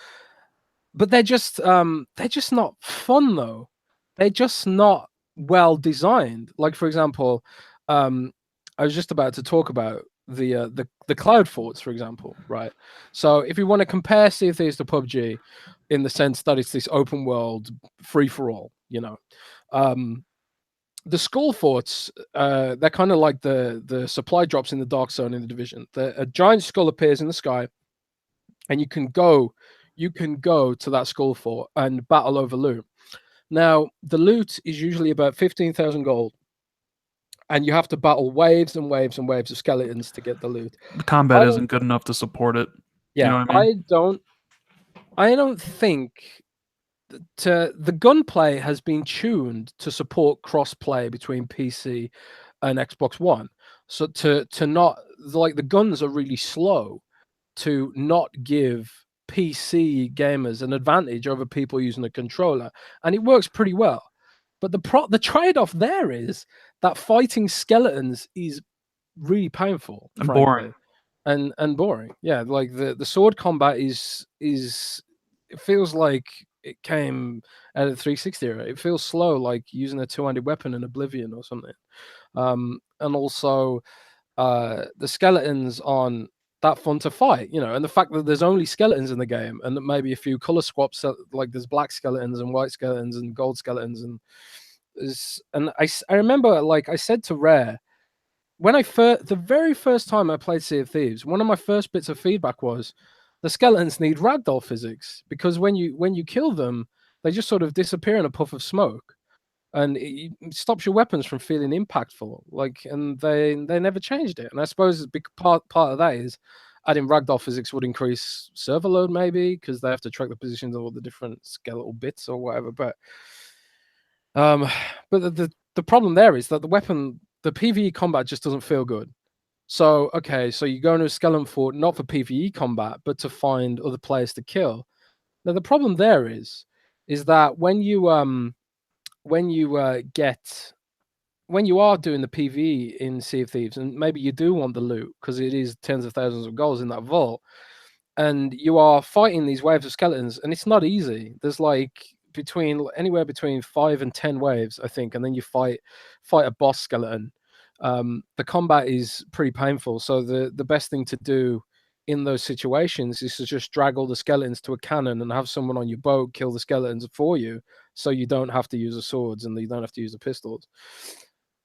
but they're just not fun though. They're just not well designed. Like for example, I was just about to talk about the cloud forts, for example, right? So if you want to compare Sea of Thieves to PUBG, in the sense that it's this open world free for all, the skull forts, they're kind of like the supply drops in the dark zone in the Division. A giant skull appears in the sky, and you can go to that skull fort and battle over loot. Now, the loot is usually about 15,000 gold, and you have to battle waves and waves and waves of skeletons to get the loot. The combat isn't good enough to support it. You Yeah, know what I mean? I don't think the gunplay has been tuned to support cross-play between PC and Xbox One. So to not, like, the guns are really slow, to not give PC gamers an advantage over people using a controller, and it works pretty well. But the trade-off there is that fighting skeletons is really painful, And boring. frankly, and boring. Yeah, like the sword combat is it feels like it came out of the 360 era. It feels slow, like using a two-handed weapon in Oblivion or something. And also the skeletons aren't that fun to fight, and the fact that there's only skeletons in the game, and that maybe a few color swaps, like there's black skeletons and white skeletons and gold skeletons, and I remember, like I said to Rare, when the very first time I played Sea of Thieves, one of my first bits of feedback was the skeletons need ragdoll physics, because when you kill them, they just sort of disappear in a puff of smoke, and it stops your weapons from feeling impactful. Like, and they never changed it. And I suppose a big part of that is adding ragdoll physics would increase server load, maybe because they have to track the positions of all the different skeletal bits or whatever. Um, but the problem there is that the PvE combat just doesn't feel good. So okay, so you go into a skeleton fort not for PvE combat, but to find other players to kill. Now the problem there is that when you get when you are doing the PvE in Sea of Thieves, and maybe you do want the loot because it is tens of thousands of gold in that vault, and you are fighting these waves of skeletons, and it's not easy. There's like anywhere between 5 and 10 waves, I think, and then you fight a boss skeleton. The combat is pretty painful, so the best thing to do in those situations is to just drag all the skeletons to a cannon and have someone on your boat kill the skeletons for you, so you don't have to use the swords and you don't have to use the pistols.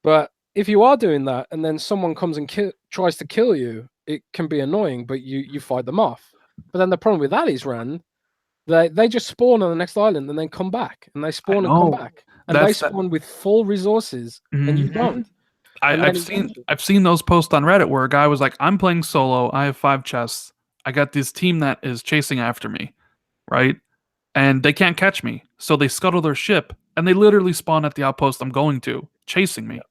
But if you are doing that and then someone comes and tries to kill you, it can be annoying, but you fight them off. But then the problem with that is, Rand, they just spawn on the next island and then come back, and they I spawn and come know. back, and they That's that. spawn with full resources, and you Mhm. don't. And then eventually, I've seen those posts on Reddit where a guy was like, "I'm playing solo. I have 5 chests. I got this team that is chasing after me, right? And they can't catch me, so they scuttle their ship, and they literally spawn at the outpost I'm going to, chasing yeah, me.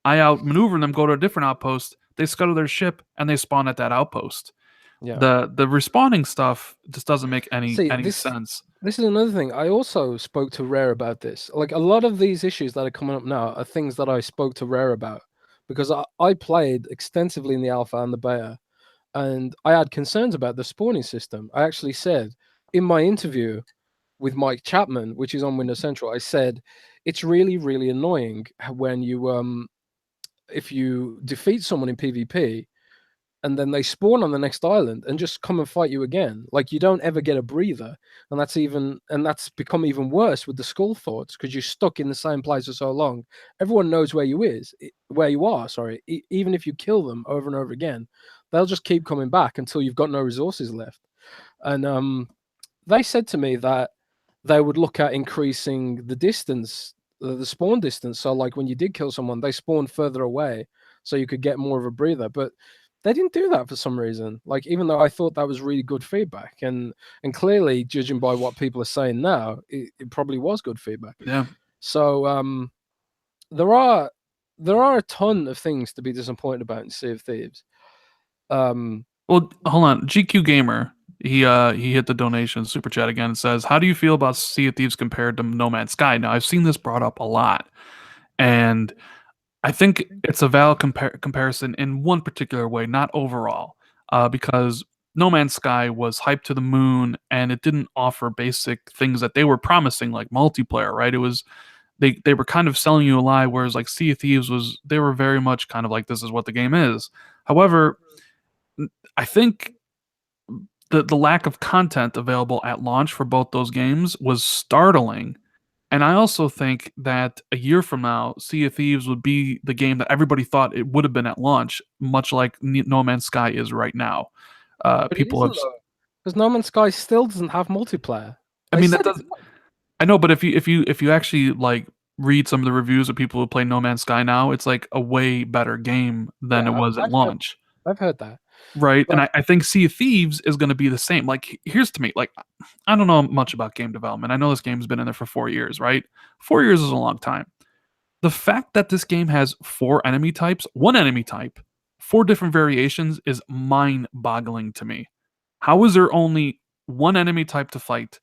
I outmaneuver them, go to a different outpost. They scuttle their ship, and they spawn at that outpost. yeah. The respawning stuff just doesn't make See, any sense. this is another thing. I also spoke to Rare about this. Like a lot of these issues that are coming up now are things that I spoke to Rare about because I played extensively in the alpha and the beta, and I had concerns about the spawning system. I actually said in my interview with Mike Chapman, which is on Windows Central, I said it's really, really annoying when you if you defeat someone in PvP and then they spawn on the next island and just come and fight you again. Like you don't ever get a breather, and that's become even worse with the skull forts because you're stuck in the same place for so long. Everyone knows where you are. Sorry, even if you kill them over and over again, they'll just keep coming back until you've got no resources left. And they said to me that they would look at increasing the distance, the spawn distance. So, like when you did kill someone, they spawned further away, so you could get more of a breather. But they didn't do that for some reason. Like even though I thought that was really good feedback, and clearly, judging by what people are saying now, it probably was good feedback. Yeah. So there are there are a ton of things to be disappointed about in Sea of Thieves. Um, Well, hold on. GQ Gamer, he hit the donation super chat again and says, "How do you feel about Sea of Thieves compared to No Man's Sky?" Now, I've seen this brought up a lot, and I think it's a valid comparison in one particular way, not overall, because No Man's Sky was hyped to the moon, and it didn't offer basic things that they were promising, like multiplayer. Right? It was they were kind of selling you a lie, whereas like Sea of Thieves was they were very much kind of like this is what the game is. However, I think the lack of content available at launch for both those games was startling. And I also think that a year from now, Sea of Thieves would be the game that everybody thought it would have been at launch, much like No Man's Sky is right now. but it People have, isn't though, because No Man's Sky still doesn't have multiplayer. I They mean, that said it does. I know, but if you actually like read some of the reviews of people who play No Man's Sky now, it's like a way better game than it Yeah, was at I've heard launch. I've heard that. Right. And But I think Sea of Thieves is going to be the same. Like, here's to me, like, I don't know much about game development. I know this game's been in there for 4 years, right? 4 years is a long time. The fact that this game has four enemy types, one enemy type, four different variations is mind boggling to me. How is there only one enemy type to fight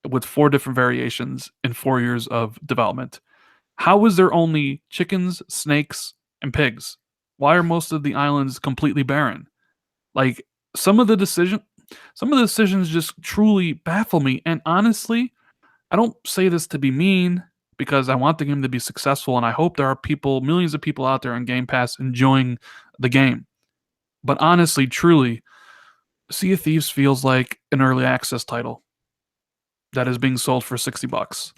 with four different variations in 4 years of development? How is there only chickens, snakes, and pigs? Why are most of the islands completely barren? Like some of the decision some of the decisions just truly baffle me. And honestly, I don't say this to be mean because I want the game to be successful and I hope there are people, millions of people out there on Game Pass enjoying the game. But honestly, truly, Sea of Thieves feels like an early access title that is being sold for $60.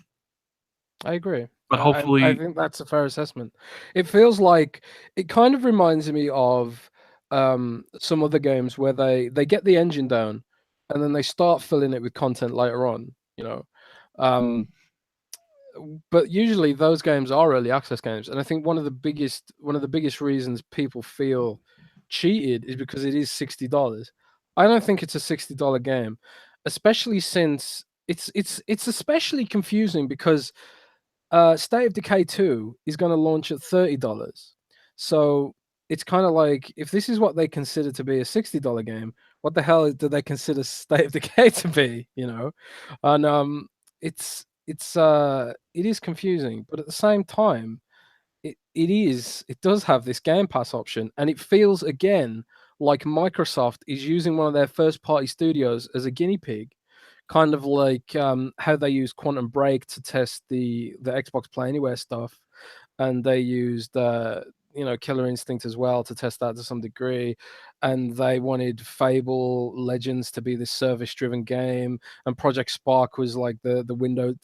I agree. But I hopefully, think that's a fair assessment. It feels like it kind of reminds me of some other games where they get the engine down and then they start filling it with content later on, you know. Um, but usually those games are early access games, and I think one of the biggest reasons people feel cheated is because it is $60. I don't think it's a $60 game, especially since it's especially confusing because State of Decay 2 is going to launch at $30. So it's kind of like, if this is what they consider to be a $60 game, what the hell do they consider State of Decay to be? And it is confusing, but at the same time, it does have this Game Pass option, and it feels again like Microsoft is using one of their first party studios as a guinea pig, kind of like how they used Quantum Break to test the Xbox Play Anywhere stuff, and they used Killer Instinct as well to test that to some degree, and they wanted Fable Legends to be this service driven game, and Project Spark was like the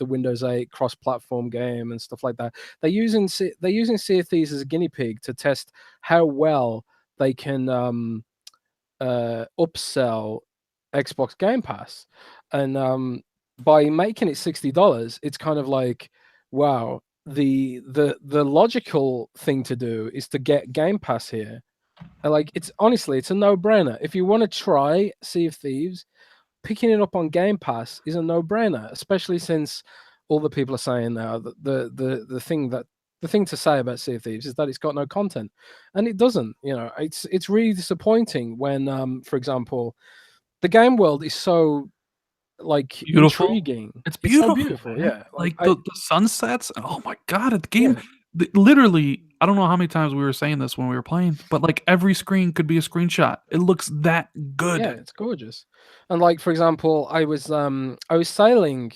Windows 8 cross platform game and stuff like that. They're using Sea of Thieves as a guinea pig to test how well they can upsell Xbox Game Pass, and by making it $60, it's kind of like, wow, the logical thing to do is to get Game Pass here. And like, it's honestly, it's a no-brainer. If you want to try Sea of Thieves, picking it up on Game Pass is a no-brainer, especially since all the people are saying now that the thing to say about Sea of Thieves is that it's got no content, and it doesn't. It's really disappointing when, for example, the game world is so like Beautiful. intriguing. It's It's so beautiful, beautiful, man. yeah. Like Like the sunsets. Oh my god, the game. yeah, Literally, I don't know how many times we were saying this when we were playing, but like every screen could be a screenshot. It looks that yeah, good. it's gorgeous. And like, for example, I was sailing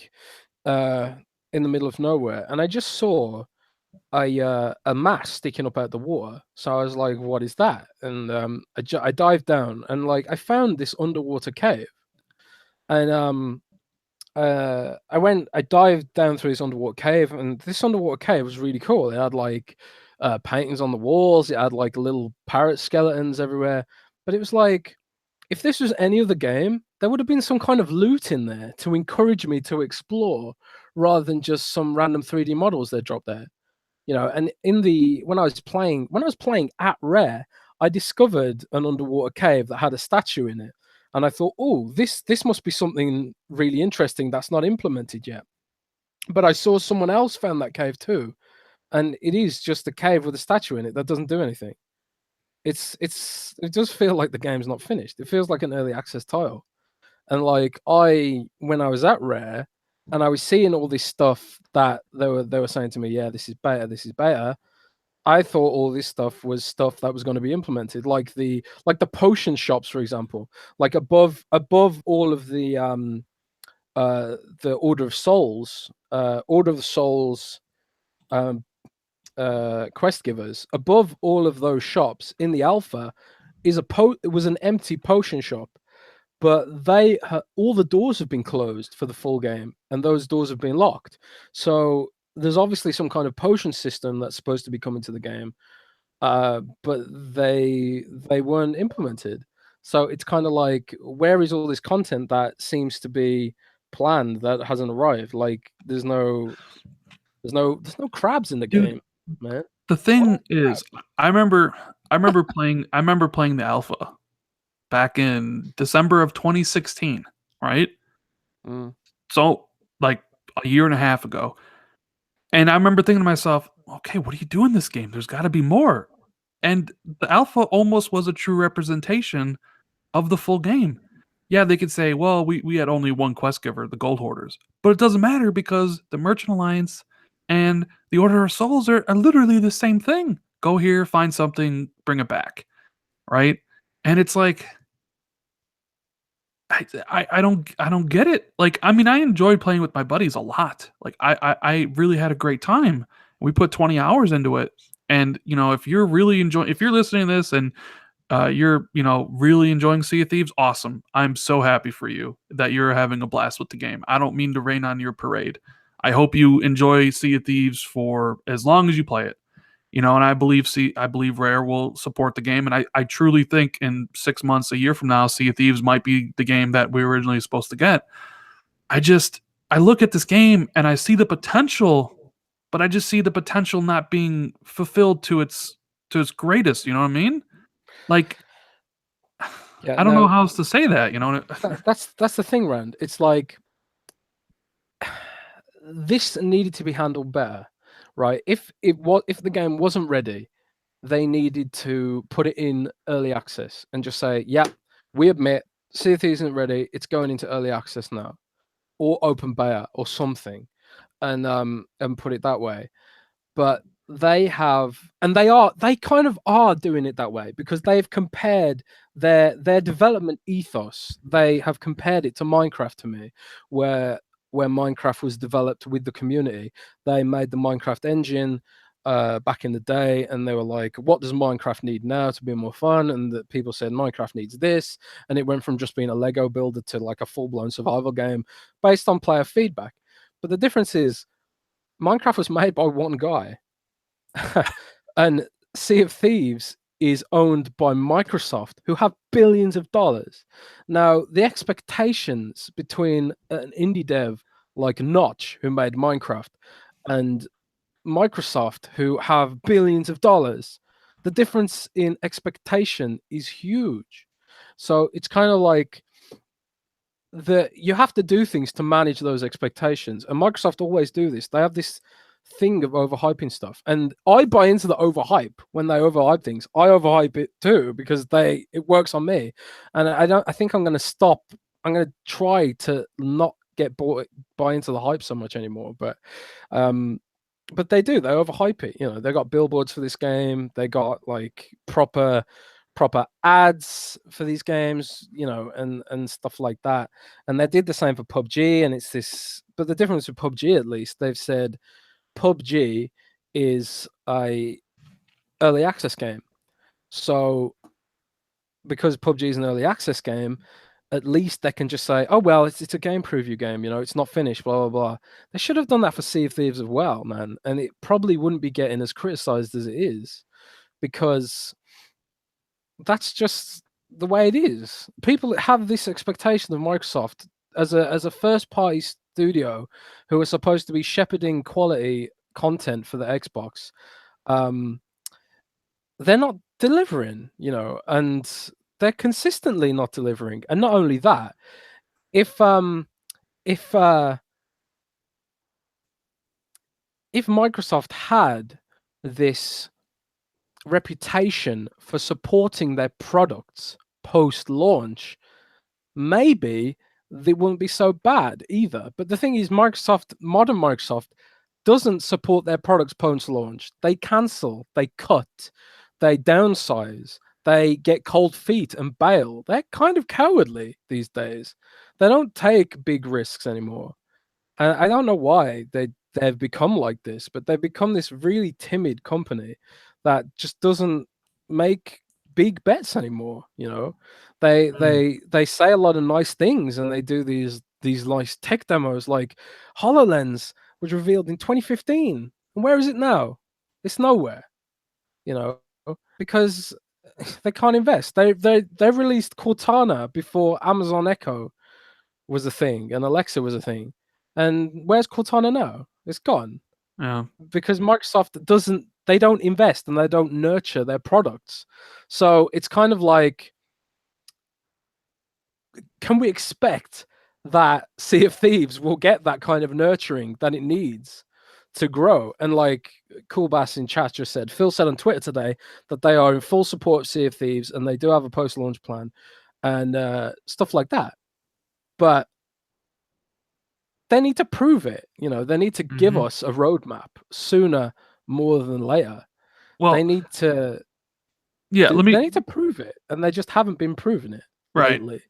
uh in the middle of nowhere, and I just saw a mast sticking up out the water. So I was like, "What is that?" And I dived down, and like I found this underwater cave, and I dived down through this underwater cave, and this underwater cave was really cool. It had like paintings on the walls. It had like little parrot skeletons everywhere. But it was like, if this was any other game, there would have been some kind of loot in there to encourage me to explore, rather than just some random 3D models they dropped there. And when I was playing at Rare, I discovered an underwater cave that had a statue in it, and I thought, oh, this must be something really interesting that's not implemented yet. But I saw someone else found that cave too, and it is just a cave with a statue in it that doesn't do anything. It does feel like the game's not finished. It feels like an early access title. And like, when I was at Rare and I was seeing all this stuff that they were saying to me, yeah, this is beta, this is beta. I thought all this stuff was stuff that was going to be implemented, like the potion shops, for example. Like, above all of the Order of Souls um quest givers, above all of those shops in the alpha it was an empty potion shop, but all the doors have been closed for the full game, and those doors have been locked. So there's obviously some kind of potion system that's supposed to be coming to the game, but they weren't implemented. So it's kind of like, where is all this content that seems to be planned that hasn't arrived? Like, there's no crabs in the Dude, game, man. the Where thing are the is, crabs? I remember playing the alpha back in December of 2016, right? Mm. So like a year and a half ago. And I remember thinking to myself, okay, what do you do in this game? There's got to be more. And the alpha almost was a true representation of the full game. Yeah, they could say, well, we had only one quest giver, the Gold Hoarders. But it doesn't matter because the Merchant Alliance and the Order of Souls are literally the same thing. Go here, find something, bring it back. Right? And it's like, I don't get it. Like, I mean, I enjoyed playing with my buddies a lot. Like, I really had a great time. We put 20 hours into it. And if you're really enjoying, if you're listening to this and you're really enjoying Sea of Thieves, awesome. I'm so happy for you that you're having a blast with the game. I don't mean to rain on your parade. I hope you enjoy Sea of Thieves for as long as you play it. And I believe Rare will support the game, and I truly think in 6 months, a year from now, Sea of Thieves might be the game that we were originally supposed to get. I look at this game and I see the potential, but I just see the potential not being fulfilled to its greatest. You know what I mean? Like, Yeah, I don't know no, how else to say that. You know? that's the thing, Rand. It's like, this needed to be handled better, right? If the game wasn't ready, they needed to put it in early access and just say, "Yeah, we admit Sea of Thieves isn't ready. It's going into early access now, or open beta, or something," and put it that way. But they have, and they kind of are doing it that way because they've compared their development ethos. They have compared it to Minecraft to me, where Minecraft was developed with the community. They made the Minecraft engine back in the day, and they were like, "What does Minecraft need now to be more fun?" And the people said Minecraft needs this, and it went from just being a Lego builder to like a full blown survival game based on player feedback. But the difference is Minecraft was made by one guy, and Sea of Thieves is owned by Microsoft, who have billions of dollars. Now, the expectations between an indie dev like Notch, who made Minecraft, and Microsoft, who have billions of dollars, the difference in expectation is huge. So it's kind of like you have to do things to manage those expectations, and Microsoft always do this. They have this thing of overhyping stuff, and I buy into the overhype. When they overhype things, I overhype it too because it works on me, and I think I'm going to stop. I'm going to try to not buy into the hype so much anymore, um but they overhype it. They got billboards for this game, they got like proper ads for these games, and stuff like that. And they did the same for PUBG, and it's this. But the difference with PUBG, at least, they've said PUBG is a early access game. So because PUBG is an early access game, at least they can just say, "Oh well, it's a game preview game. It's not finished." Blah blah blah. They should have done that for Sea of Thieves as well, man. And it probably wouldn't be getting as criticized as it is because that's just the way it is. People have this expectation of Microsoft as a first party studio who are supposed to be shepherding quality content for the Xbox. They're not delivering, and they're consistently not delivering. And not only that, if if uh if Microsoft had this reputation for supporting their products post launch, maybe they wouldn't be so bad either. But the thing is, modern Microsoft, doesn't support their products post launch. They cancel, they cut, they downsize, they get cold feet and bail. They're kind of cowardly these days. They don't take big risks anymore. And I don't know why they've become like this, but they've become this really timid company that just doesn't make big bets anymore. They Mm. they say a lot of nice things, and they do these nice tech demos. Like HoloLens was revealed in 2015, and where is it now? It's nowhere. You know, because they can't invest. They released Cortana before Amazon Echo was a thing and Alexa was a thing. And where's Cortana now? It's gone Yeah. because Microsoft they don't invest and they don't nurture their products. So it's kind of like, can we expect that Sea of Thieves will get that kind of nurturing that it needs to grow? And like Cool Bass in chat just said, Phil said on Twitter today that they are in full support of Sea of Thieves and they do have a post-launch plan and stuff like that. But they need to prove it. They need to give Hmm. us a roadmap sooner more than later. They Well, need to yeah. Let they me. need to prove it, and they just haven't been proving it Right. lately.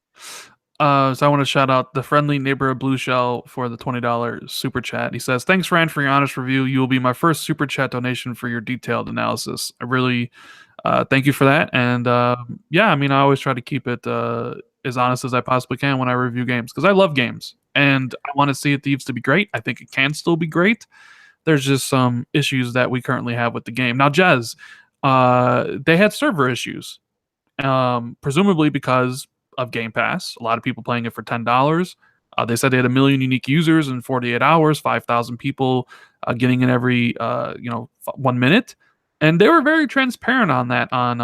So I want to shout out the friendly neighbor of Blue Shell for the $20 super chat. He says, "Thanks, Rand, for your honest review. You will be my first super chat donation for your detailed analysis. I really thank you for that. And yeah, I mean, I always try to keep it as honest as I possibly can when I review games because I love games and I want to see Thieves to be great. I think it can still be great. There's just some issues that we currently have with the game. Now, Jez, they had server issues, presumably because of Game Pass. A lot of people playing it for $10. They said they had 1 million unique users in 48 hours, 5,000 people getting in every 1 minute, and they were very transparent on that on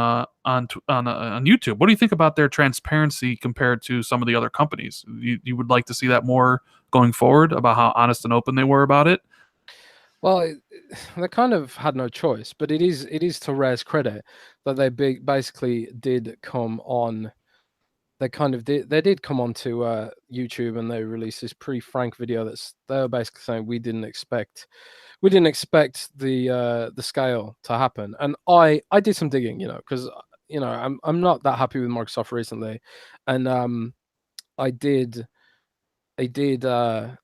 YouTube. What do you think about their transparency compared to some of the other companies? You would like to see that more going forward about how honest and open they were about it? Well, they kind of had no choice, but it is to Rare's credit that they basically did come on. They did come onto YouTube, and they released this pretty frank video that's they were basically saying we didn't expect the scale to happen. And I did some digging, because I'm not that happy with Microsoft recently, and I did I did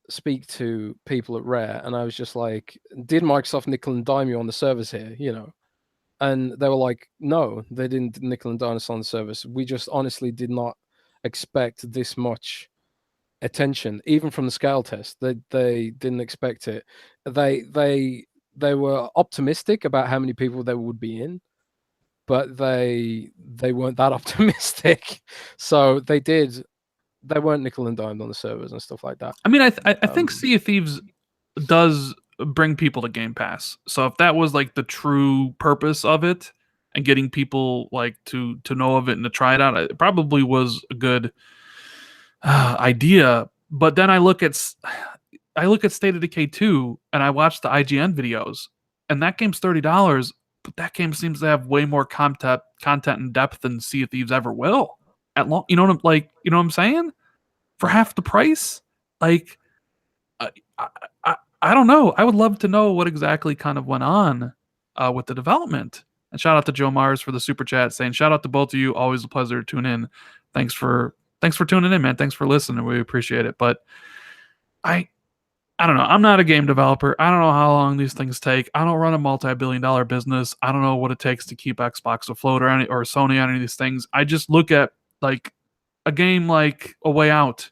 speak to people at Rare, and I was just like, "Did Microsoft nickel and dime you on the service here?" And they were like, "No, they didn't nickel and dime us on the service. We just honestly did not expect this much attention, even from the scale test. They didn't expect it. They were optimistic about how many people there would be in, but they weren't that optimistic. So they weren't nickel and dimed on the servers and stuff like that. I mean, I think Um, Sea of Thieves does bring people to Game Pass. So if that was like the true purpose of it and getting people like to know of it and to try it out, it probably was a good idea. But then I look at State of Decay 2 and I watch the IGN videos, and that game's $30, but that game seems to have way more content and depth than Sea of Thieves ever will. You know what I'm like, you know what I'm saying? For half the price? Like I, I don't know. I would love to know what exactly kind of went on with the development. And shout out to Joe Mars for the super chat saying, "Shout out to both of you. Always a pleasure to tune in. Thanks for tuning in, man. Thanks for listening. We appreciate it." But I I don't know. I'm not a game developer. I don't know how long these things take. I don't run a multi-billion-dollar business. I don't know what it takes to keep Xbox afloat or Sony on any of these things. I just look at like a game like A Way Out,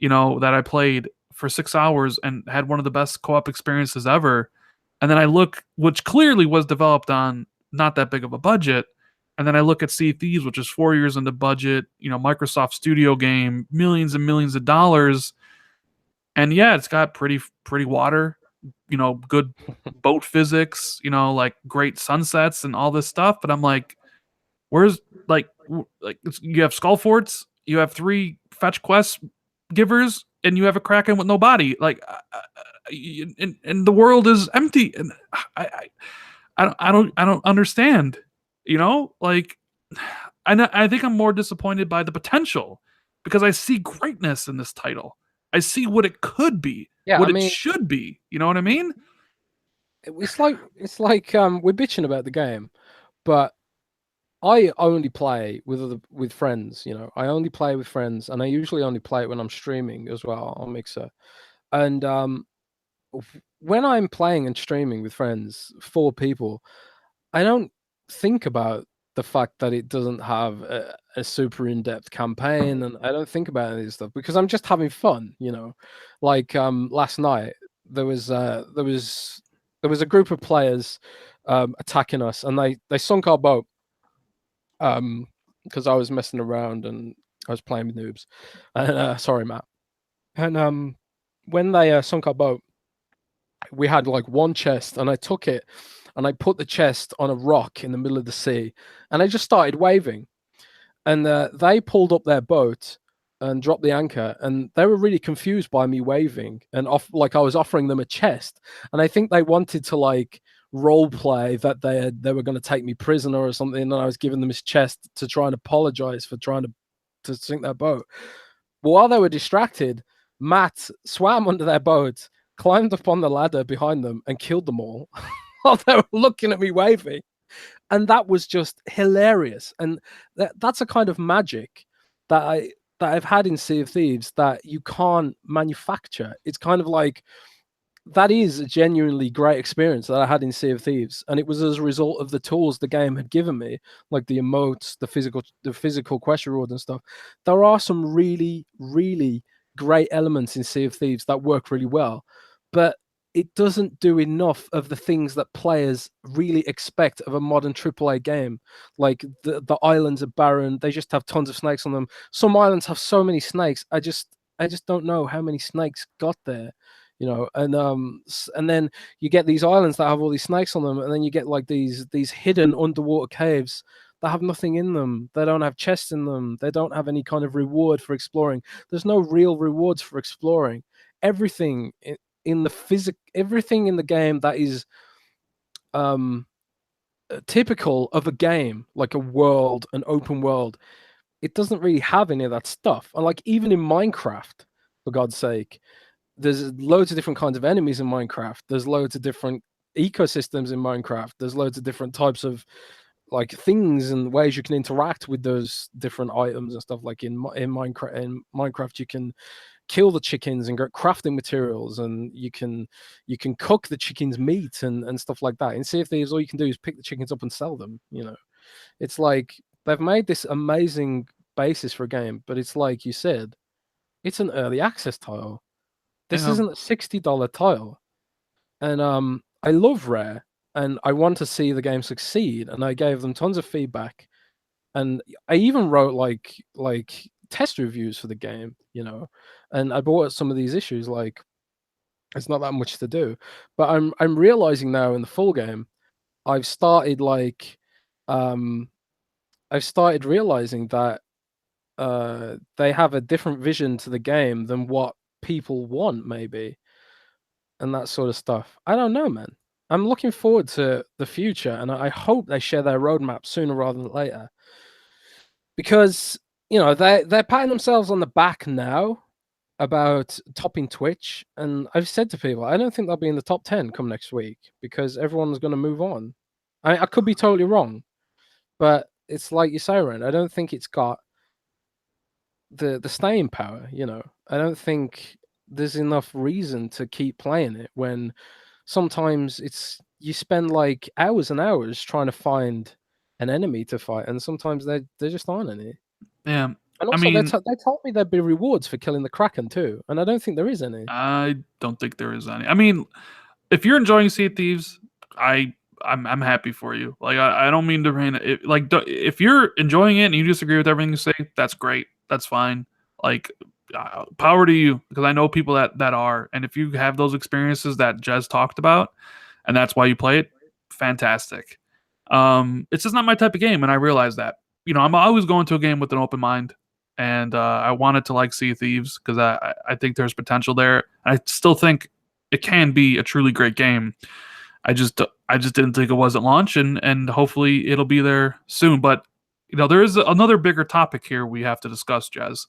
that I played for 6 hours and had one of the best co-op experiences ever. And then I look, which clearly was developed on not that big of a budget. And then I look at Sea of Thieves, which is 4 years into budget, Microsoft Studio game, millions and millions of dollars. And yeah, it's got pretty water, good boat physics, like great sunsets and all this stuff. But I'm like, where's like you have skull forts, you have three fetch quest givers, and you have a kraken with no body. Like, and the world is empty, and I I don't understand. Like I think I'm more disappointed by the potential because I see greatness in this title. I see what it could be, yeah, I what it mean, should be. You know what I mean? it's like we're bitching about the game, but I only play with friends. I only play with friends, and I usually only play it when I'm streaming as well on Mixer. And when I'm playing and streaming with friends, 4 people, I don't think about the fact that it doesn't have a super in-depth campaign, and I don't think about any of this stuff because I'm just having fun. Like last night, there was uh, there was there was a group of players attacking us, and they sunk our boat because I was messing around and I was playing with noobs. And sorry, Matt. And when they sunk our boat, we had like one chest, and I took it and I put the chest on a rock in the middle of the sea, and I just started waving. And they pulled up their boat and dropped the anchor, and they were really confused by me waving and like I was offering them a chest, and I think they wanted to like role play that they were going to take me prisoner or something, and I was giving them his chest to try and apologize for trying to sink their boat. But while they were distracted, Matt swam under their boat, climbed up on the ladder behind them, and killed them all while they were looking at me waving. And that was just hilarious. And that's a kind of magic that I've had in Sea of Thieves that you can't manufacture. It's kind of like that is a genuinely great experience that I had in Sea of Thieves, and it was as a result of the tools the game had given me, like the emotes, the physical quest reward and stuff. There are some really, really great elements in Sea of Thieves that work really well, but it doesn't do enough of the things that players really expect of a modern AAA game. Like the islands are barren; they just have tons of snakes on them. Some islands have so many snakes. I just don't know how many snakes got there. And then you get these islands that have all these snakes on them, and then you get like these hidden underwater caves that have nothing in them. They don't have chests in them. They don't have any kind of reward for exploring. There's no real rewards for exploring. Everything in the everything in the game that is um typical of a game, like a world, an open world. It doesn't really have any of that stuff. And like even in Minecraft, for God's sake, there's loads of different kinds of enemies in Minecraft. There's loads of different ecosystems in Minecraft. There's loads of different types of like things and ways you can interact with those different items and stuff. Like in Minecraft, you can kill the chickens and get crafting materials, and you can cook the chicken's meat and stuff like that. In Sea of Thieves, all you can do is pick the chickens up and sell them. It's like they've made this amazing basis for a game, but it's like you said, it's an early access title. This Yeah. isn't a $60 title. And I love Rare, and I want to see the game succeed, and I gave them tons of feedback, and I even wrote like test reviews for the game, and I brought up some of these issues. Like it's not that much to do, but I'm realizing now in the full game, I've started like um I've started realizing that they have a different vision to the game than what people want, maybe, and that sort of stuff. I don't know, man. I'm looking forward to the future, and I hope they share their roadmap sooner rather than later, because they're patting themselves on the back now about topping Twitch, and I've said to people, I don't think they'll be in the top 10 come next week because everyone's going to move on. I could be totally wrong, but it's like you say, Ren. I don't think it's got the staying power. I don't think there's enough reason to keep playing it when sometimes it's you spend like hours and hours trying to find an enemy to fight, and sometimes there just aren't any. Yeah. And I also, mean, they told me there'd be rewards for killing the Kraken too, and I don't think there is any. I don't think there is any. I mean, if you're enjoying Sea of Thieves, I'm happy for you. Like I don't mean to rain it. Like if you're enjoying it and you disagree with everything you say, that's great. That's fine. Like power to you, because I know people that are. And if you have those experiences that Jez talked about, and that's why you play it, fantastic. It's just not my type of game, and I realize that. I'm always going to a game with an open mind, and I wanted to like Sea of Thieves because I think there's potential there. I still think it can be a truly great game. I just didn't think it was at launch, and hopefully it'll be there soon. But there is another bigger topic here we have to discuss, Jez,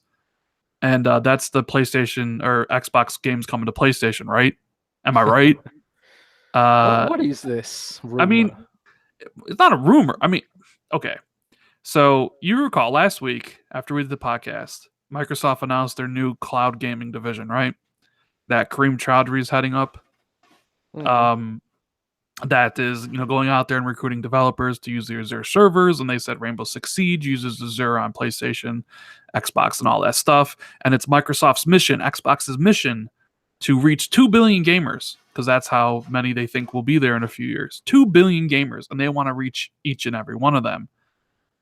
and that's the PlayStation or Xbox games coming to PlayStation, right? Am I right? What Uh, what is this I mean, rumor? it's not a rumor. I mean, okay. So you recall last week after we did the podcast, Microsoft announced their new cloud gaming division, right? That Kareem Chowdhury is heading up. Mm. Um, that is, going out there and recruiting developers to use the Azure servers. And they said Rainbow Six Siege uses Azure on PlayStation, Xbox, and all that stuff. And it's Microsoft's mission, Xbox's mission, to reach 2 billion gamers, because that's how many they think will be there in a few years. 2 billion gamers, and they want to reach each and every one of them.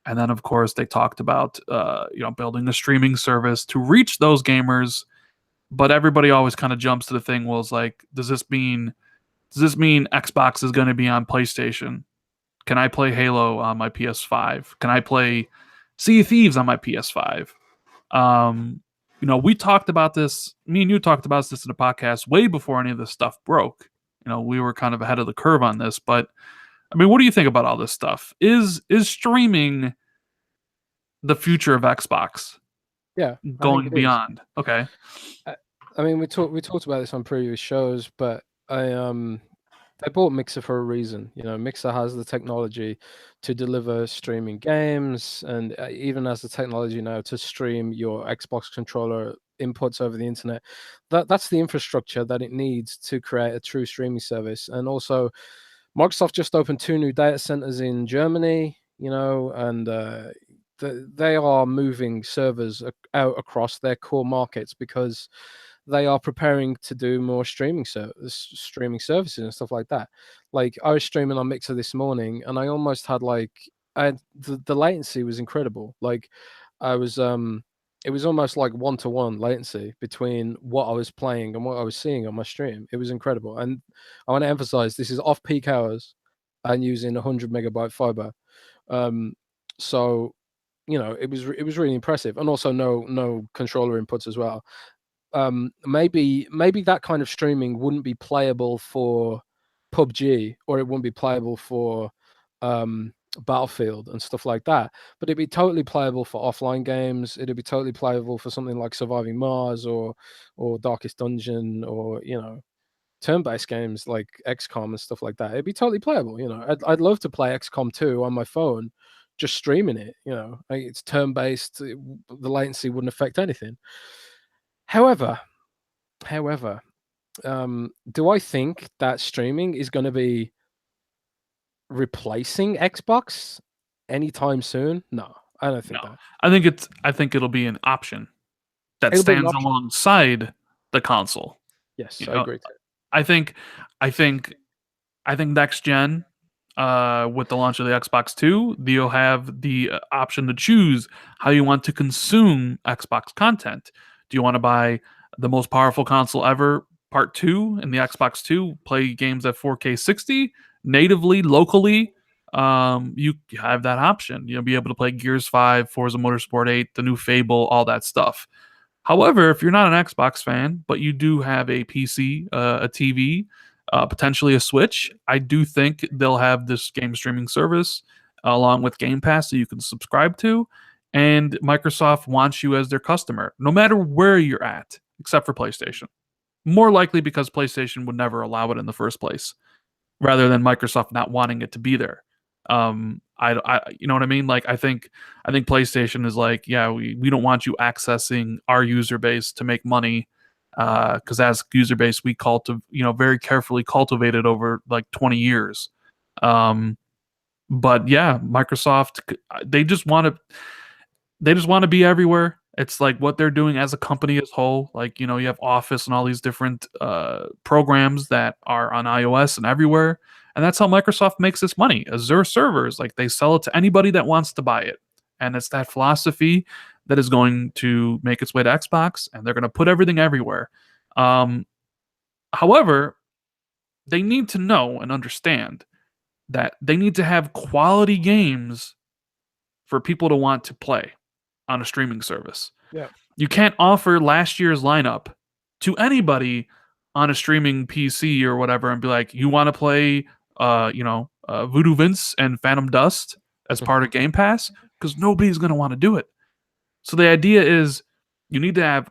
And then, of course, they talked about, building a streaming service to reach those gamers. But everybody always kind of jumps to the thing, well, it's like, does this mean Xbox is going to be on PlayStation? Can I play Halo on my PS5? Can I play Sea of Thieves on my PS5? We talked about this. Me and you talked about this in the podcast way before any of this stuff broke. We were kind of ahead of the curve on this. But I mean, what do you think about all this stuff? Is streaming the future of Xbox Yeah, I think going it is. beyond? Okay. I, I mean, we talked about this on previous shows, but they bought Mixer for a reason. Mixer has the technology to deliver streaming games, and even has the technology now to stream your Xbox controller inputs over the internet. That's the infrastructure that it needs to create a true streaming service. And also, Microsoft just opened 2 new data centers in Germany. And they are moving servers out across their core markets because they are preparing to do more streaming services and stuff like that. Like I was streaming on Mixer this morning, and I almost had the latency was incredible. Like I was it was almost like one-to-one latency between what I was playing and what I was seeing on my stream. It was incredible, and I want to emphasize this is off peak hours and using 100 megabyte fiber. Um, so it was really impressive, and also no controller inputs as well. maybe that kind of streaming wouldn't be playable for PUBG, or it wouldn't be playable for Battlefield and stuff like that. But it'd be totally playable for offline games. It'd be totally playable for something like Surviving Mars or Darkest Dungeon, or turn-based games like XCOM and stuff like that. It'd be totally playable. I'd love to play XCOM 2 on my phone, just streaming it. It's turn-based. The latency wouldn't affect anything. However, do I think that streaming is going to be replacing Xbox anytime soon? No, I don't No, think that. I think it'll be an option that It'll be an stands option. alongside the console. Yes, You I know, agree too. I think, I think, I think next gen, with the launch of the Xbox Two, you'll have the option to choose how you want to consume Xbox content. Do you want to buy the most powerful console ever, Part Two, in the Xbox Two, play games at 4K 60 natively, locally? You have that option. You'll be able to play Gears 5, Forza Motorsport 8, the new Fable, all that stuff. However, if you're not an Xbox fan, but you do have a PC, a TV, potentially a Switch, I do think they'll have this game streaming service along with Game Pass that you can subscribe to. And Microsoft wants you as their customer, no matter where you're at, except for PlayStation. More likely because PlayStation would never allow it in the first place, rather than Microsoft not wanting it to be there. You know what I mean? Like, I think PlayStation is like, yeah, we don't want you accessing our user base to make money, because as user base we very carefully cultivated over like 20 years. Um, but yeah, Microsoft, they just want to they just want to be everywhere. It's like what they're doing as a company as a whole. Like, you have Office and all these different programs that are on iOS and everywhere. And that's how Microsoft makes its money. Azure servers, like they sell it to anybody that wants to buy it. And it's that philosophy that is going to make its way to Xbox, and they're going to put everything everywhere. Um, However, they need to know and understand that they need to have quality games for people to want to play on a streaming service. Yeah. You can't offer last year's lineup to anybody on a streaming PC or whatever and be like, you want to play, Voodoo Vince and Phantom Dust as part of Game Pass? Because nobody's going to want to do it. So the idea is you need to have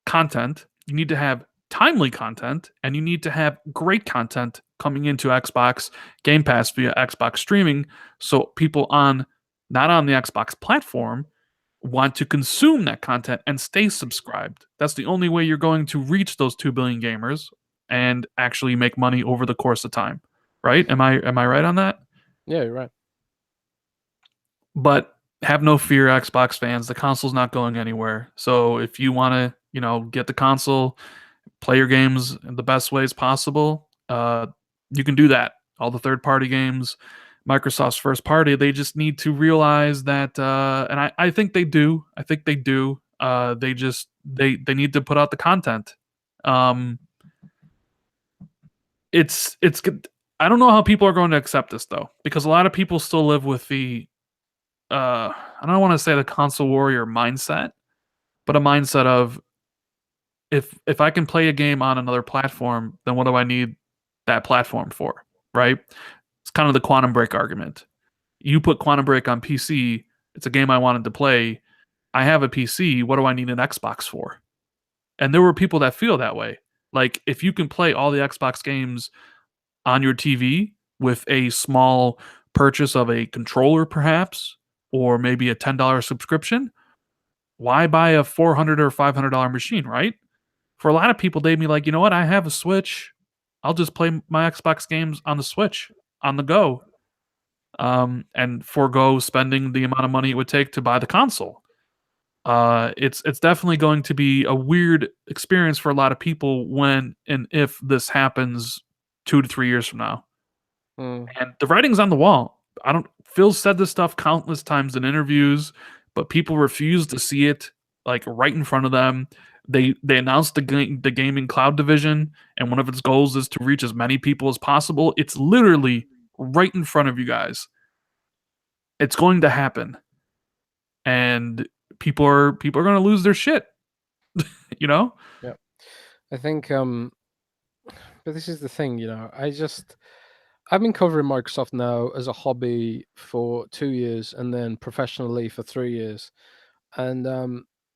content, you need to have timely content, and you need to have great content coming into Xbox Game Pass via Xbox streaming, so people not on the Xbox platform want to consume that content and stay subscribed. That's the only way you're going to reach those 2 billion gamers and actually make money over the course of time. Right? Am I right on that? Yeah, you're right. But have no fear, Xbox fans. The console's not going anywhere. So if you want to, get the console, play your games in the best ways possible, you can do that. All the third-party games, Microsoft's first party, they just need to realize that, and I think they do. I think they do. They need to put out the content. Um, it's good. I don't know how people are going to accept this though, because a lot of people still live with the I don't want to say the console warrior mindset, but a mindset of if I can play a game on another platform, then what do I need that platform for? Right? It's kind of the Quantum Break argument. You put Quantum Break on PC, it's a game I wanted to play. I have a PC, what do I need an Xbox for? And there were people that feel that way. Like if you can play all the Xbox games on your TV with a small purchase of a controller perhaps, or maybe a $10 subscription, why buy a $400 or $500 machine, right? For a lot of people, they'd be like, you know what? I have a Switch. I'll just play my Xbox games on the Switch on the go, and forego spending the amount of money it would take to buy the console. It's definitely going to be a weird experience for a lot of people when and if this happens 2 to 3 years from now. Mm. And the writing's on the wall. I don't. Phil said this stuff countless times in interviews, but people refuse to see it like right in front of them. They announced the gaming cloud division, and one of its goals is to reach as many people as possible. It's literally right in front of you guys. It's going to happen, and people are going to lose their shit. You know. Yeah. I think but this is the thing, I've been covering Microsoft now as a hobby for 2 years and then professionally for 3 years. And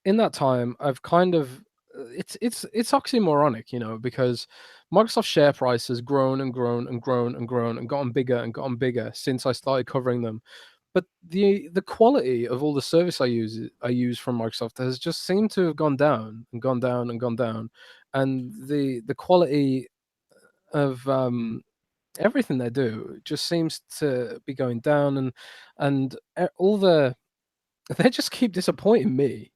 in that time, I've kind of it's oxymoronic, because Microsoft share price has grown and grown and grown and grown and gotten bigger since I started covering them. But the quality of all the service I use from Microsoft has just seemed to have gone down and gone down and gone down, and the quality of everything they do just seems to be going down, and all they just keep disappointing me.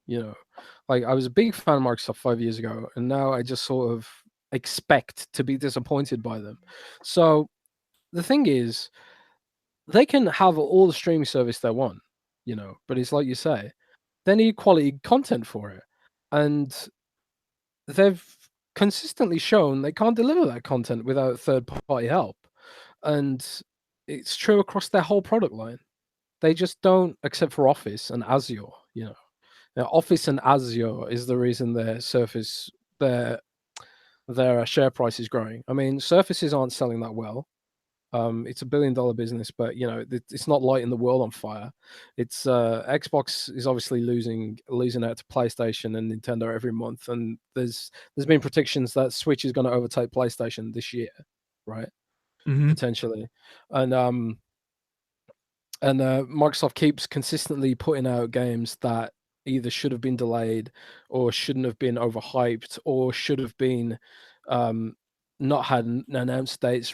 Like I was a big fan of Microsoft 5 years ago, and now I just sort of expect to be disappointed by them. So the thing is, they can have all the streaming service they want, but it's like you say, they need quality content for it, and they've consistently shown they can't deliver that content without third party help, and it's true across their whole product line. They just don't, except for Office and Azure. Now, Office and Azure is the reason their their share price is growing. I mean, Surfaces aren't selling that well. It's $1 billion business, but it's not lighting the world on fire. It's Xbox is obviously losing out to PlayStation and Nintendo every month, and there's been predictions that Switch is going to overtake PlayStation this year, right? Hmm. Potentially, and Microsoft keeps consistently putting out games that either should have been delayed or shouldn't have been overhyped or should have been um, not had announced dates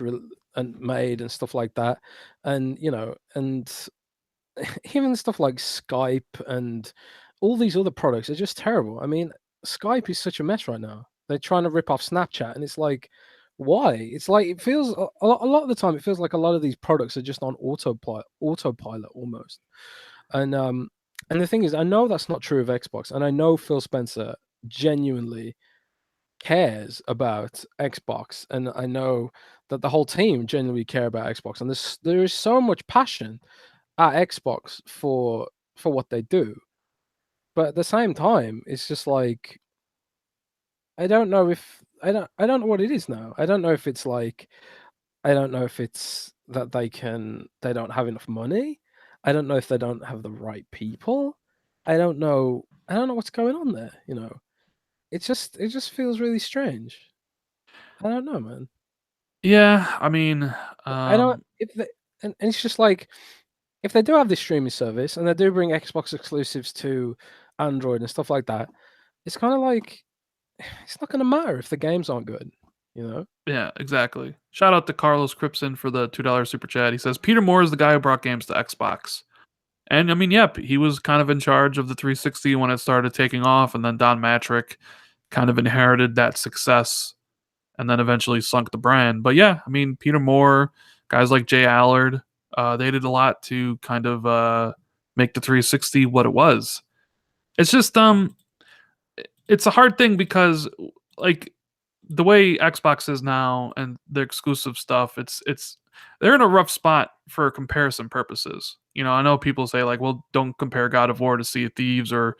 and made and stuff like that. And and even stuff like Skype and all these other products are just terrible. I mean, Skype is such a mess right now. They're trying to rip off Snapchat, and it's like, why? It's like it feels a lot of the time. It feels like a lot of these products are just on autopilot almost. And the thing is, I know that's not true of Xbox, and I know Phil Spencer genuinely cares about Xbox, and I know that the whole team genuinely care about Xbox, and there is so much passion at Xbox for what they do. But at the same time, it's just like I don't know what it is now. I don't know if it's like I don't know if it's that they don't have enough money. I don't know if they don't have the right people. I don't know what's going on there, it just feels really strange. I don't know, man. Yeah, I mean, I don't um, if they, and it's just like if they do have this streaming service and they do bring Xbox exclusives to Android and stuff like that, it's kind of like it's not going to matter if the games aren't good, you know? yeah, exactly. Shout out to Carlos Cripson for the $2 super chat. He says Peter Moore is the guy who brought games to Xbox. And I mean, yep, he was kind of in charge of the 360 when it started taking off, and then Don Matrick kind of inherited that success and then eventually sunk the brand. But yeah, I mean, Peter Moore, guys like Jay Allard, they did a lot to kind of make the 360 what it was. It's just it's a hard thing because like the way Xbox is now and the exclusive stuff, it's they're in a rough spot for comparison purposes. I know people say like, well, don't compare God of War to Sea of Thieves or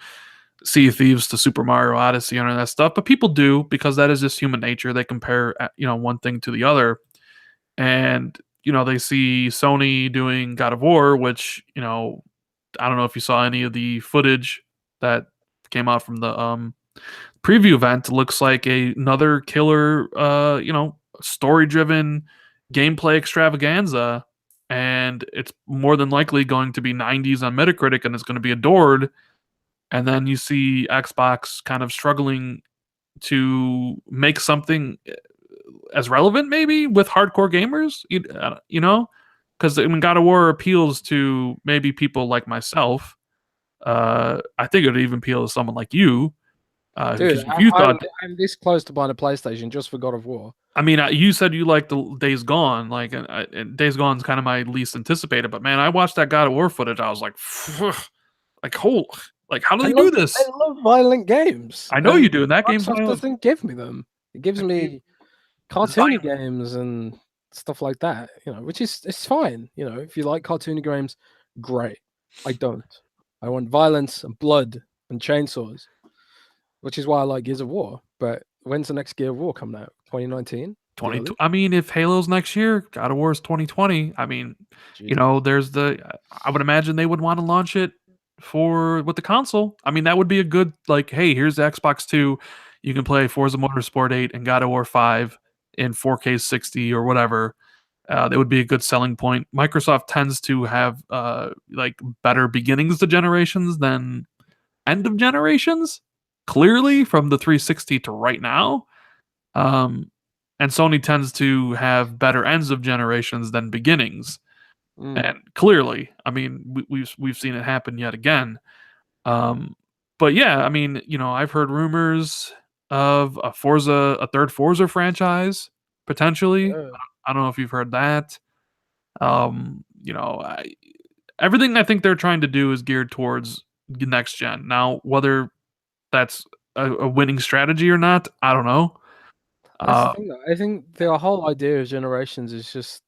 Sea of Thieves to Super Mario Odyssey and all that stuff, but people do because that is just human nature. They compare, one thing to the other, and they see Sony doing God of War, which I don't know if you saw any of the footage that came out from the preview event. Looks like another killer, story driven gameplay extravaganza, and it's more than likely going to be 90s on Metacritic, and it's going to be adored. And then you see Xbox kind of struggling to make something as relevant, maybe with hardcore gamers. Because I mean, God of War appeals to maybe people like myself. I think it would even appeal to someone like you, Dude, because if you thought, I'm this close to buying a PlayStation just for God of War. I mean, you said you like the Days Gone, like, and Days Gone's kind of my least anticipated. But man, I watched that God of War footage. I was like, like, like, how do they do I this? love violent games, I know you and do, and that game's Microsoft violent. doesn't give me them. It gives That game me is cartoony violent. games and stuff like that, which is it's fine. If you like cartoony games, great. I don't. I want violence and blood and chainsaws, which is why I like Gears of War. But when's the next Gear of War coming out? 2019, the 20. earliest. I mean, if Halo's next year, God of War's 2020. I mean, Jesus. there's the. I would imagine they would want to launch it with the console. I mean, that would be a good like, hey, here's the Xbox Two. You can play Forza Motorsport 8 and God of War 5 in 4K 60 or whatever. That would be a good selling point. Microsoft tends to have like better beginnings to generations than end of generations. Clearly, from the 360 to right now, um, and Sony tends to have better ends of generations than beginnings. Mm, And clearly, I mean, we've seen it happen yet again. Um, but yeah, I mean, I've heard rumors of a third Forza franchise potentially. yeah. I don't know if you've heard that. Everything I think they're trying to do is geared towards next gen. Now, whether that's a winning strategy or not, I don't know. That's the Uh, thing, though. I think the whole idea of generations is just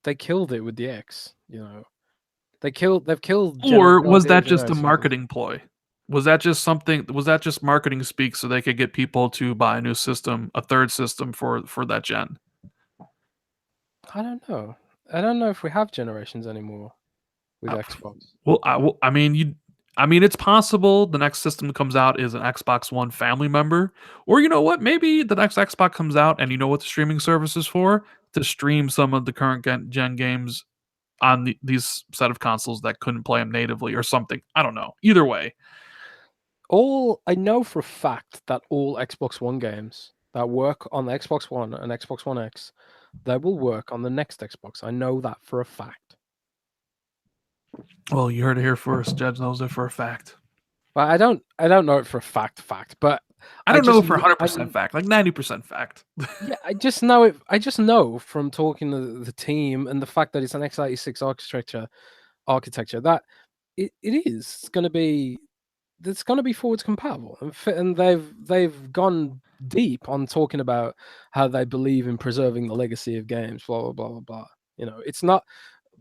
they killed it with the X. They've killed or the was idea of that just a generations. marketing ploy? Was that just something? Was that just marketing speak so they could get people to buy a new system, a third system for that gen? I don't know. I don't know if we have generations anymore with Uh, Xbox. I mean, it's possible the next system that comes out is an Xbox One family member, or you know what? Maybe the next Xbox comes out, and you know what the streaming service is for? To stream some of the current gen games on these set of consoles that couldn't play them natively, or something. I don't know. Either way, All I know for a fact that all Xbox One games that work on the Xbox One and Xbox One X, they will work on the next Xbox. I know that for a fact. well, you heard it here first. Judge knows it for a fact. But I don't know it for a fact, but I I don't know just for kn- I 100% fact, like 90% fact. yeah, I just know it. I just know from talking to the team and the fact that it's an x86 architecture that it is. It's going to be forwards compatible, and they've gone deep on talking about how they believe in preserving the legacy of games. Blah blah blah blah blah. It's not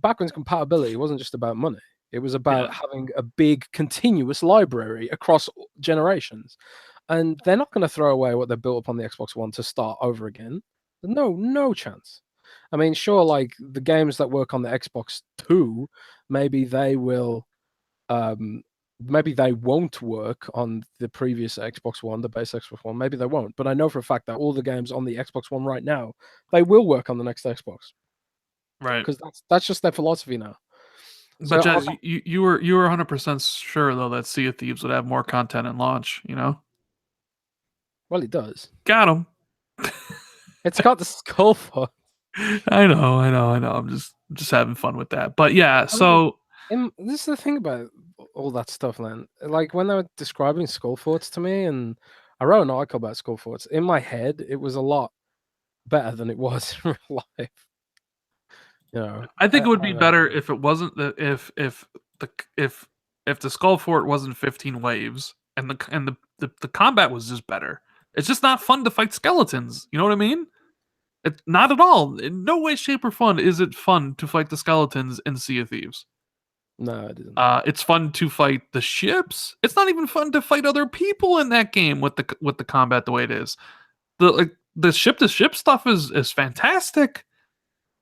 backwards compatibility. It wasn't just about money. It was Yeah, about having a big continuous library across generations, and they're not going to throw away what they built up on the Xbox One to start over again. No chance. I mean, sure, like the games that work on the Xbox Two, maybe they will maybe they won't work on the previous Xbox One, the base Xbox One. Maybe they won't, but I know for a fact that all the games on the Xbox One right now, they will work on the next Xbox right. because that's just their philosophy now. But So, Jez, you were 100% sure though that Sea of Thieves would have more content at launch. well, it does. Got him. It's got the skull for. I know. I'm just having fun with that. But yeah, I mean, so this is the thing about all that stuff, man. Like when they were describing skull forts to me, and I wrote an article about skull forts. In my head, it was a lot better than it was in real life. I think it would I be don't know. better if it wasn't the the if if the Skull Fort wasn't 15 waves and the combat was just better. It's just not fun to fight skeletons. You know what I mean? It's not at all. In no way, shape, or fun is it fun to fight the skeletons in Sea of Thieves. No, it didn't. It's fun to fight the ships. It's not even fun to fight other people in that game with the combat the way it is. The ship to ship stuff is fantastic,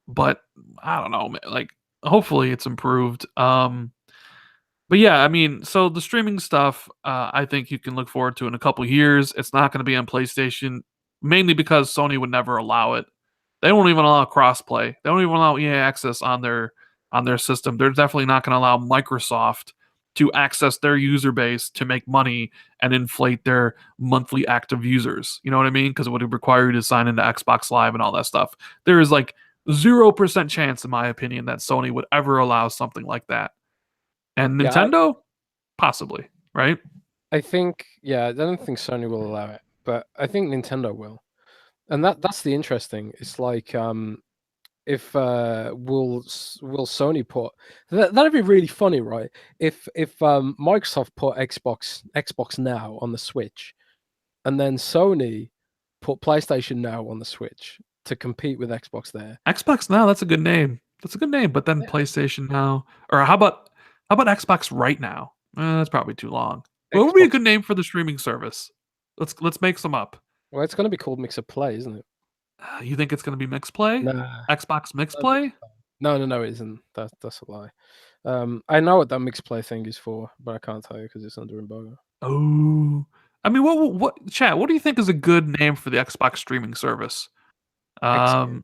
but I don't know, man. Like hopefully it's improved. But yeah, I mean, so the streaming stuff, I think you can look forward to in a couple years. It's not going to be on PlayStation, mainly because Sony would never allow it. They won't even allow crossplay. They don't even allow EA access on their system. They're definitely not going to allow Microsoft to access their user base to make money and inflate their monthly active users. You know what I mean? Because it would require you to sign into Xbox Live and all that stuff. There is like 0% chance, in my opinion, that Sony would ever allow something like that. And Yeah, Nintendo, possibly, right? I think yeah, I don't think Sony will allow it, but I think Nintendo will. And that's the interesting. It's like if will Sony put that'd be really funny, right? If Microsoft put Xbox Now on the Switch and then Sony put PlayStation Now on the Switch to compete with Xbox there. Xbox Now, that's a good name. That's a good name. But then Yeah. PlayStation Now, or how about Xbox Right Now? That's probably too long. What would be a Xbox good name for the streaming service? Let's make some up. Well, it's going to be called Mixer Play, isn't it? You think it's going to be mixed play? Nah. Xbox mixed No, play? no, it isn't. That's a lie. I know what that mixed play thing is for, but I can't tell you because it's under embargo. Oh, I mean, what, chat? What do you think is a good name for the Xbox streaming service? Um,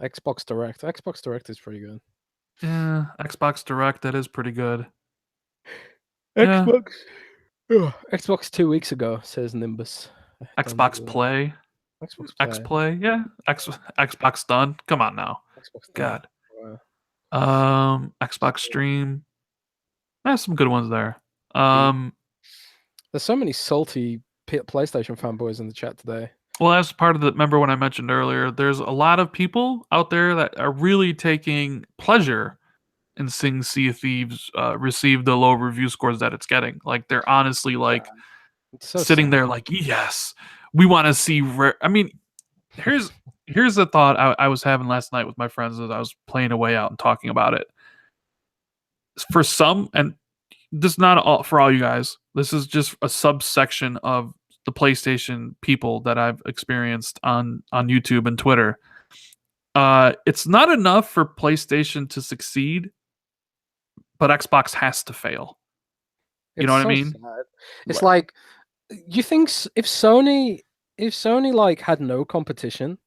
Xbox Direct. Xbox Direct is pretty good. yeah, Xbox Direct. That is pretty good. Yeah, Xbox. Ugh, Xbox 2 weeks ago, says Nimbus. Don't Xbox Google Play, that. Xbox X Play. Play. Yeah, Xbox Done. Come on now, Xbox Done. God. Wow. Xbox Stream. There's some good ones there. The Um, There's so many salty PlayStation fanboys in the chat today. well, that's part of the. Remember when I mentioned earlier? There's a lot of people out there that are really taking pleasure in seeing Sea of Thieves receive the low review scores that it's getting. Like they're honestly Yeah, like it's so sitting sad. there like, yes, we want to see. I mean, here's here's the thought I was having last night with my friends as I was playing away out and talking about it. For some, and this is not all for all you guys. This is just a subsection of the PlayStation people that I've experienced on YouTube and Twitter. It's not enough for PlayStation to succeed, but Xbox has to fail. You know It's what I so mean? sad. It's like you think if Sony like had no competition,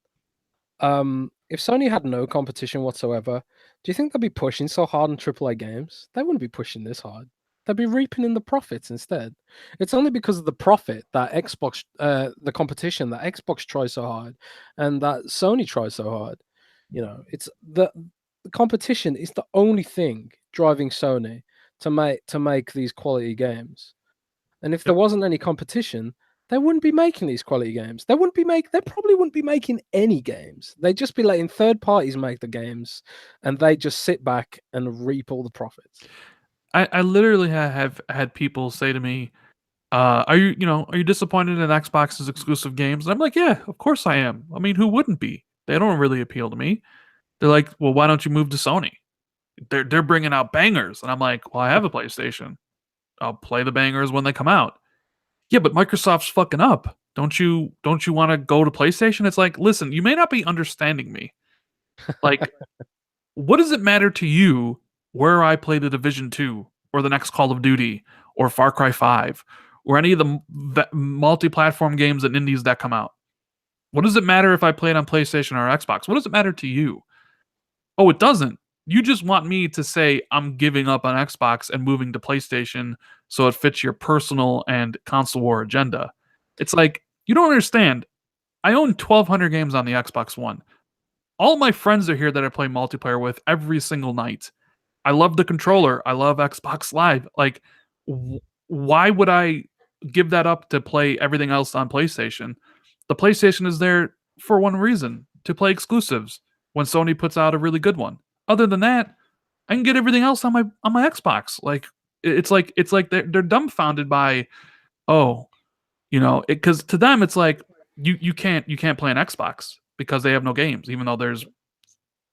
if Sony had no competition whatsoever, do you think they'd be pushing so hard on AAA games? They wouldn't be pushing this hard. They'd be reaping in the profits instead. It's only because of the profit that the competition that Xbox tries so hard, and that Sony tries so hard. It's the competition is the only thing driving Sony to make these quality games. And if there Yep. wasn't any competition, they wouldn't be making these quality games. They probably wouldn't be making any games. They'd just be letting third parties make the games, and they just sit back and reap all the profits. I literally have had people say to me, are you disappointed in Xbox's exclusive games? And I'm like, yeah, of course I am. I mean, who wouldn't be? They don't really appeal to me. They're like, well, why don't you move to Sony? They're bringing out bangers, and I'm like, well, I have a PlayStation. I'll play the bangers when they come out. Yeah, but Microsoft's fucking up. Don't you want to go to PlayStation? It's like, listen, you may not be understanding me. Like, what does it matter to you where I play the Division 2 or the next Call of Duty or Far Cry 5 or any of the multi-platform games and indies that come out? What does it matter if I play it on PlayStation or Xbox? What does it matter to you? Oh, it doesn't. You just want me to say I'm giving up on Xbox and moving to PlayStation so it fits your personal and console war agenda. It's like, you don't understand. I own 1,200 games on the Xbox One. All my friends are here that I play multiplayer with every single night. I love the controller. I love Xbox Live. Like, why would I give that up to play everything else on PlayStation? The PlayStation is there for one reason, to play exclusives when Sony puts out a really good one. Other than that, I can get everything else on my Xbox. Like it's like they're dumbfounded by, oh, because to them it's like you can't play an Xbox because they have no games, even though there's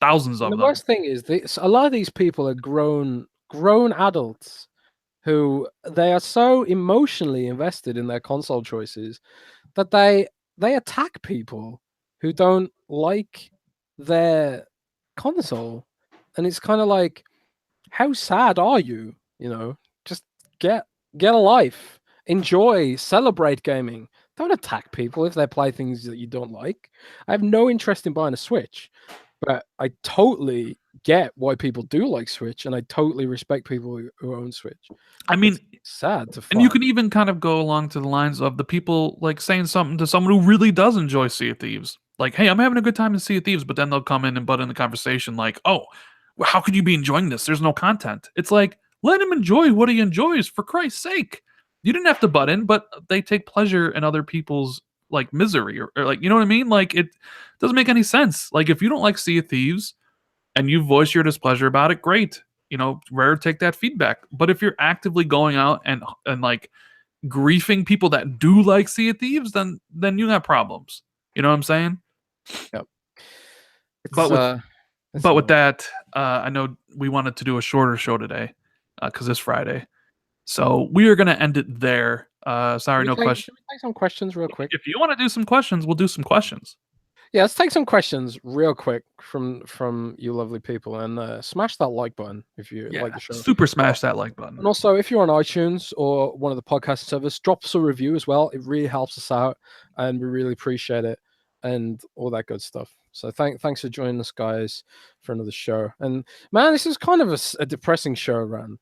thousands And of the them. worst thing is, a lot of these people are grown adults who they are so emotionally invested in their console choices that they attack people who don't like their console, and it's kind of like, how sad are you? Just get get a life, enjoy, celebrate gaming. Don't attack people if they play things that you don't like. I have no interest in buying a Switch, but I totally get why people do like Switch, and I totally respect people who own Switch. I mean, It's sad to and you find. can even kind of go along to the lines of the people like saying something to someone who really does enjoy Sea of Thieves. Like, hey, I'm having a good time in Sea of Thieves, but then they'll come in and butt in the conversation like, oh, well, how could you be enjoying this? There's no content. It's like, let him enjoy what he enjoys, for Christ's sake. You didn't have to butt in, but they take pleasure in other people's like misery or like, you know what I mean? Like, it doesn't make any sense. Like, if you don't like Sea of Thieves and you voice your displeasure about it, great. Rare take that feedback. But if you're actively going out and like griefing people that do like Sea of Thieves, then you have problems. You know what I'm saying? Yep. But It's with it's annoying. that, I know we wanted to do a shorter show today because it's Friday, so we are going to end it there. Sorry, no question. Should we take some questions real quick? If you want to do some questions, we'll do some questions. Yeah, let's take some questions real quick from you lovely people, and smash that like button if you Yeah, like the show. super Uh, smash that like button. and also, if you're on iTunes or one of the podcast servers, drop us a review as well. It really helps us out, and we really appreciate it, and all that good stuff. So thanks for joining us, guys, for another show. And man, this is kind of a depressing show, Ran.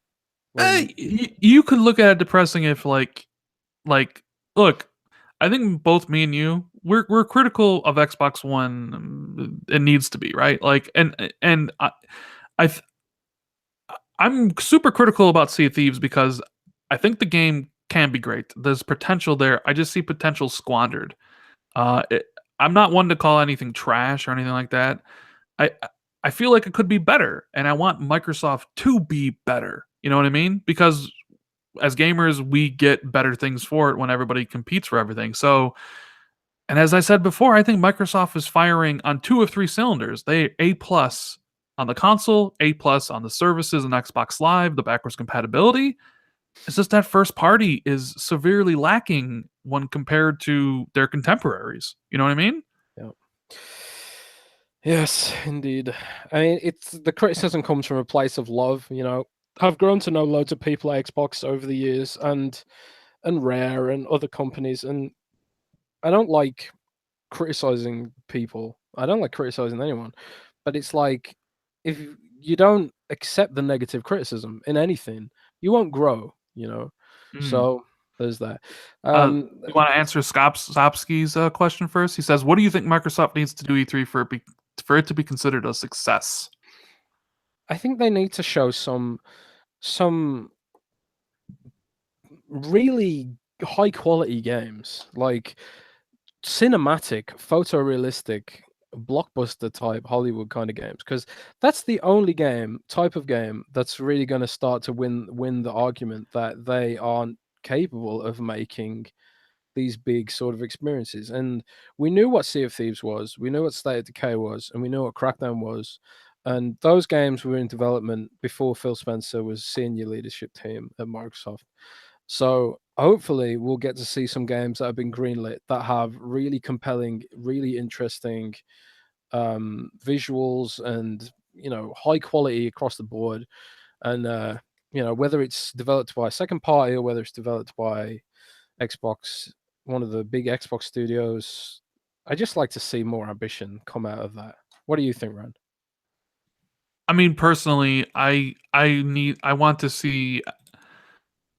When You could look at it depressing if like look, I think both me and you we're critical of Xbox One. It needs to be right. Like and I th- I'm super critical about Sea of Thieves because I think the game can be great. There's potential there. I just see potential squandered. Uh, it, I'm not one to call anything trash or anything like that. I I feel like it could be better, and I want Microsoft to be better. You know what I mean? Because as gamers, we get better things for it when everybody competes for everything. So, and as I said before, I think Microsoft is firing on two of three cylinders. They A plus on the console, A plus on the services and Xbox Live, the backwards compatibility. It's just that first party is severely lacking when compared to their contemporaries. You know what I mean? yeah. Yes, indeed. I mean, it's the criticism comes from a place of love. I've grown to know loads of people at Xbox over the years, and Rare and other companies, and I don't like criticizing people. I don't like criticizing anyone, but it's like if you don't accept the negative criticism in anything, you won't grow. Mm. So there's that. Um, You want to answer Skopsky's question first? He says, "What do you think Microsoft needs to do E3 for it to be considered a success?" I think they need to show some really high quality games, like cinematic, photorealistic, blockbuster type Hollywood kind of games, because that's the only type of game that's really going to start to win the argument that they aren't capable of making these big sort of experiences. And we knew what Sea of Thieves was, we knew what State of Decay was, and we knew what Crackdown was. And those games were in development before Phil Spencer was senior leadership team at Microsoft. So hopefully we'll get to see some games that have been greenlit that have really compelling, really interesting visuals and high quality across the board. And whether it's developed by a second party or whether it's developed by Xbox, one of the big Xbox studios, I just like to see more ambition come out of that. What do you think, Rand? I mean, personally, I want to see,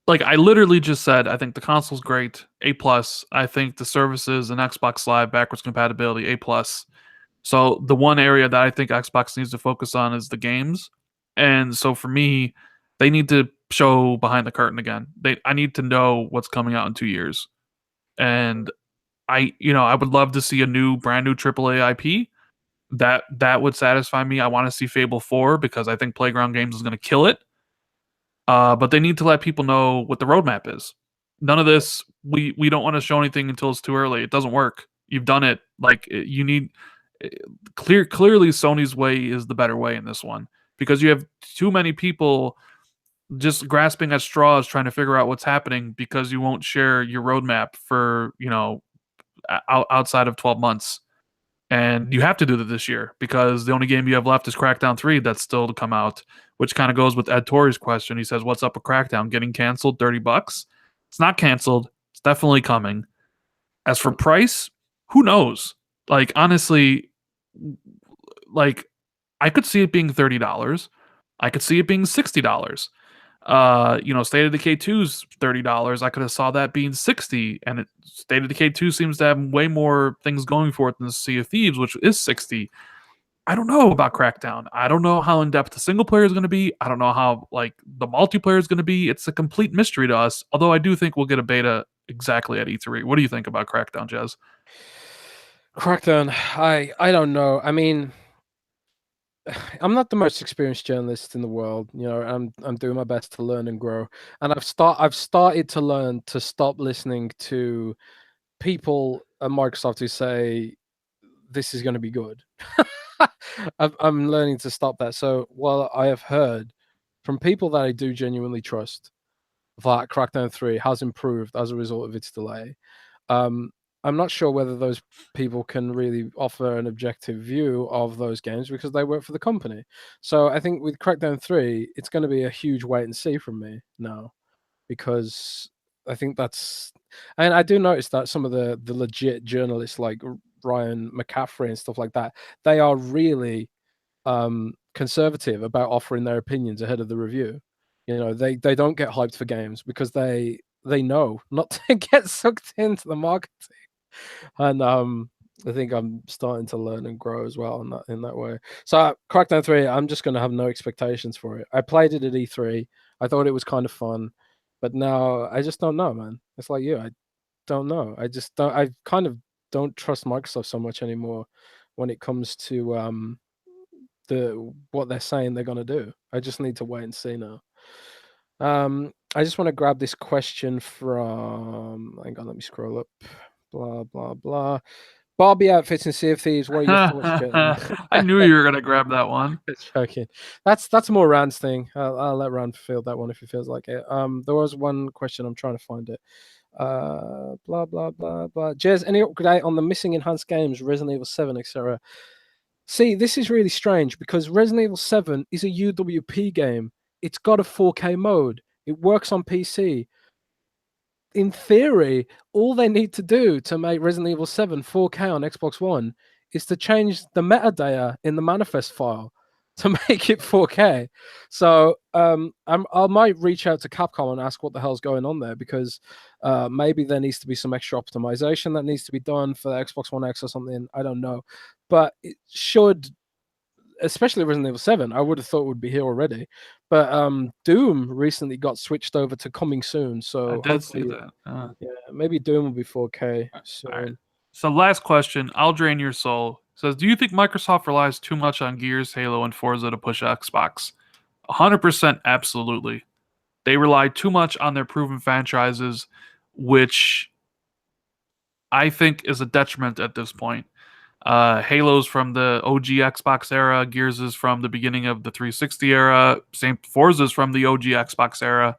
like I literally just said, I think the console's great, A plus. I think the services and Xbox Live backwards compatibility, A plus. So the one area that I think Xbox needs to focus on is the games. And so for me, they need to show behind the curtain again. I need to know what's coming out in 2 years. And I would love to see a brand new AAA IP. That would satisfy me. I want to see Fable 4 because I think Playground Games is going to kill it. But they need to let people know what the roadmap is. None of this. We don't want to show anything until it's too early. It doesn't work. You've done it. Like you need clearly Sony's way is the better way in this one because you have too many people just grasping at straws trying to figure out what's happening because you won't share your roadmap for outside of 12 months. And you have to do that this year because the only game you have left is Crackdown 3 that's still to come out, which kind of goes with Ed Torrey's question. He says, "What's up with Crackdown? Getting canceled? $30? It's not canceled. It's definitely coming. As for price, who knows? Like, honestly, like, I could see it being $30. I could see it being $60. State of Decay 2's $30. I could have saw that being 60, and State of Decay 2 seems to have way more things going for it than Sea of Thieves, which is 60. I don't know about Crackdown. I don't know how in depth the single player is going to be. I don't know how like the multiplayer is going to be. It's a complete mystery to us. Although I do think we'll get a beta exactly at E3. What do you think about Crackdown, Jez? Crackdown, I don't know. I mean, I'm not the most experienced journalist in the world. I'm doing my best to learn and grow, and I've started to learn to stop listening to people at Microsoft who say this is going to be good. I'm learning to stop that. So while I have heard from people that I do genuinely trust that Crackdown 3 has improved as a result of its delay. Um, I'm not sure whether those people can really offer an objective view of those games because they work for the company. So I think with Crackdown 3, it's going to be a huge wait and see from me now, because I think that's, and I do notice that some of the legit journalists like Ryan McCaffrey and stuff like that, they are really conservative about offering their opinions ahead of the review. You know, they don't get hyped for games because they know not to get sucked into the marketing. And I think I'm starting to learn and grow as well in that way. So Crackdown 3, I'm just going to have no expectations for it. I played it at E3. I thought it was kind of fun, but now I just don't know, man. It's like you. I don't know. I just don't. I kind of don't trust Microsoft so much anymore when it comes to what they're saying they're gonna do. I just need to wait and see now. I just want to grab this question from. Hang on, let me scroll up. Blah blah blah. Barbie outfits in Sea of Thieves. What are your thoughts, gentlemen? I knew you were gonna grab that one. It's joking. That's more Rand's thing. I'll let Rand field that one if he feels like it. There was one question. I'm trying to find it. Blah blah blah blah. Jez, any update on the missing enhanced games, Resident Evil 7, etc.? See, this is really strange because Resident Evil 7 is a UWP game. It's got a 4K mode. It works on PC. In theory, all they need to do to make Resident Evil 7 4K on Xbox One is to change the metadata in the manifest file to make it 4K. So I might reach out to Capcom and ask what the hell's going on there, because maybe there needs to be some extra optimization that needs to be done for the Xbox One X or something. I don't know. But it should, especially Resident Evil 7, I would have thought would be here already. But Doom recently got switched over to coming soon, I so did see hopefully, that. yeah, maybe Doom will be 4K All right. soon. So last question, I'll drain your soul. Says, do you think Microsoft relies too much on Gears, Halo, and Forza to push Xbox? 100% absolutely. They rely too much on their proven franchises, which I think is a detriment at this point. Halo's from the OG Xbox era, Gears is from the beginning of the 360 era, same Forza's from the OG Xbox era.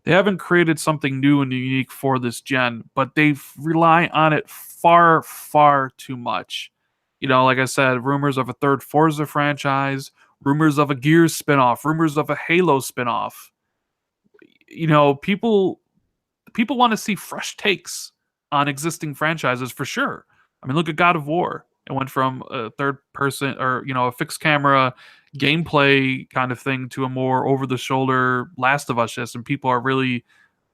They haven't created something new and unique for this gen, but they rely on it far, far too much. You know, like I said, rumors of a third Forza franchise, rumors of a Gears spinoff, rumors of a Halo spinoff. You know, people want to see fresh takes on existing franchises for sure. I mean, look at God of War. It went from a third person, or a fixed camera gameplay kind of thing to a more over the shoulder Last of Us, and people are really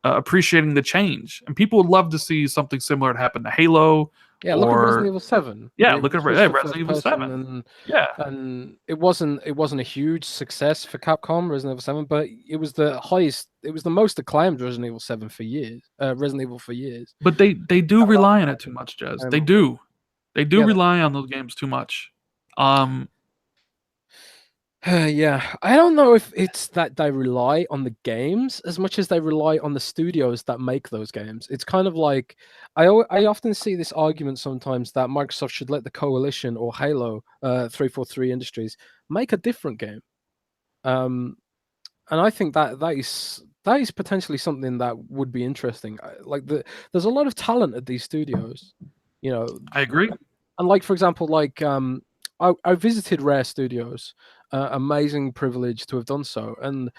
appreciating the change. And people would love to see something similar to happen to Halo, Yeah, look at Resident or Evil 7. yeah, It look at was just a Resident first Evil person, 7. Yeah, and it wasn't a huge success for Capcom, Resident Evil 7, but it was the highest, it was the most acclaimed Resident Evil 7 for years. Resident Evil for years. but they do A lot rely of on it that too much, Jez. They um, do. They do yeah, rely on those games too much. Um, yeah, I don't know if it's that they rely on the games as much as they rely on the studios that make those games. It's kind of like I often see this argument sometimes that Microsoft should let the Coalition or Halo, 343 Industries, make a different game. Um, and I think that is potentially something that would be interesting. There's a lot of talent at these studios, you know, I agree. and like for example, like I visited Rare Studios, amazing privilege to have done so, and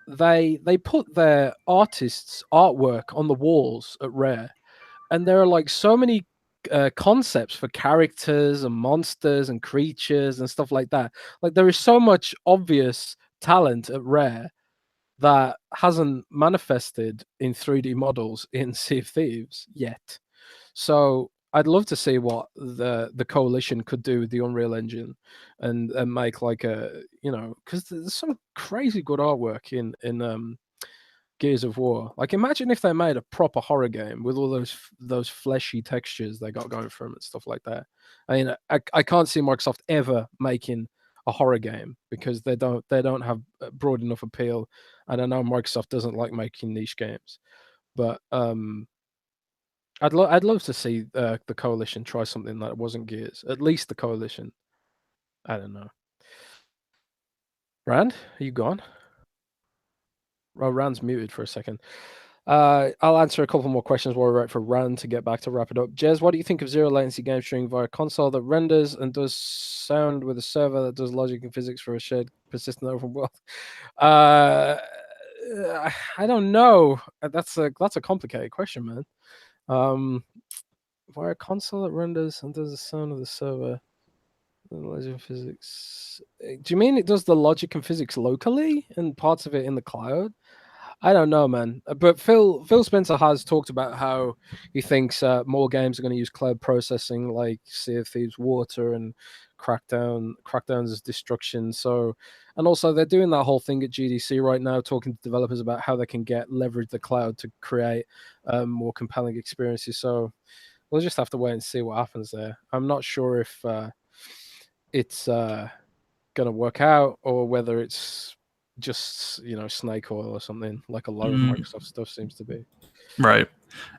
they put their artists' artwork on the walls at Rare, and there are like so many concepts for characters and monsters and creatures and stuff like that. Like there is so much obvious talent at Rare that hasn't manifested in 3D models in Sea of Thieves yet. So I'd love to see what the coalition could do with the Unreal Engine, and make like because there's some crazy good artwork in Gears of War. Like imagine if they made a proper horror game with all those fleshy textures they got going for them and stuff like that. I mean, I can't see Microsoft ever making a horror game because they don't have broad enough appeal, and I know Microsoft doesn't like making niche games, but I'd love to see the coalition try something that wasn't Gears. At least the coalition. I don't know. Rand, are you gone? Oh, Rand's muted for a second. I'll answer a couple more questions while we wait for Rand to get back to wrap it up. Jez, what do you think of zero latency game streaming via console that renders and does sound with a server that does logic and physics for a shared persistent open world? I don't know. That's a complicated question, man. Via console that renders and does the sound of the server. Logic and physics. Do you mean it does the logic and physics locally and parts of it in the cloud? I don't know, man. But Phil Spencer has talked about how he thinks more games are going to use cloud processing, like Sea of Thieves Water and Crackdown's Destruction. So, and also they're doing that whole thing at GDC right now, talking to developers about how they can leverage the cloud to create more compelling experiences. So, we'll just have to wait and see what happens there. I'm not sure if it's going to work out or whether it's just snake oil or something like a lot of Microsoft stuff seems to be. Right.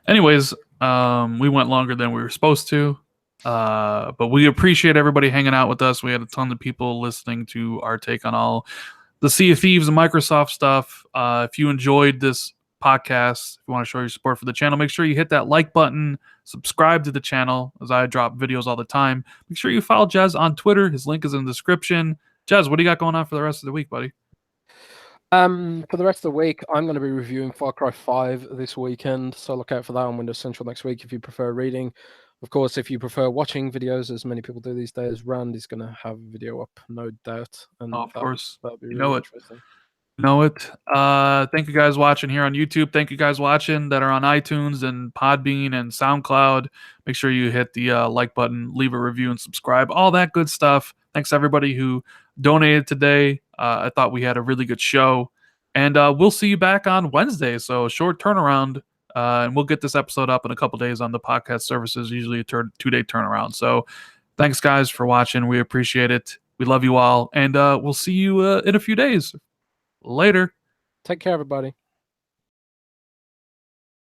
Anyways, we went longer than we were supposed to, but we appreciate everybody hanging out with us. We had a ton of people listening to our take on all the Sea of Thieves and Microsoft stuff. If you enjoyed this podcast, if you want to show your support for the channel, make sure you hit that like button, subscribe to the channel as I drop videos all the time. Make sure you follow Jez on Twitter. His link is in the description. Jez, what do you got going on for the rest of the week, buddy? For the rest of the week, I'm going to be reviewing Far Cry 5 this weekend, so look out for that on Windows Central next week if you prefer reading. Of course, if you prefer watching videos, as many people do these days, Rand is going to have a video up, no doubt. And of course. That'll be You really know it. interesting. Know it. Thank you guys watching here on YouTube. Thank you guys watching that are on iTunes and Podbean and SoundCloud. Make sure you hit the like button, leave a review, and subscribe. All that good stuff. Thanks to everybody who donated today. I thought we had a really good show. And we'll see you back on Wednesday. So short turnaround. And we'll get this episode up in a couple days on the podcast services, usually a 2-day turnaround. So thanks, guys, for watching. We appreciate it. We love you all. And we'll see you in a few days. Later. Take care, everybody.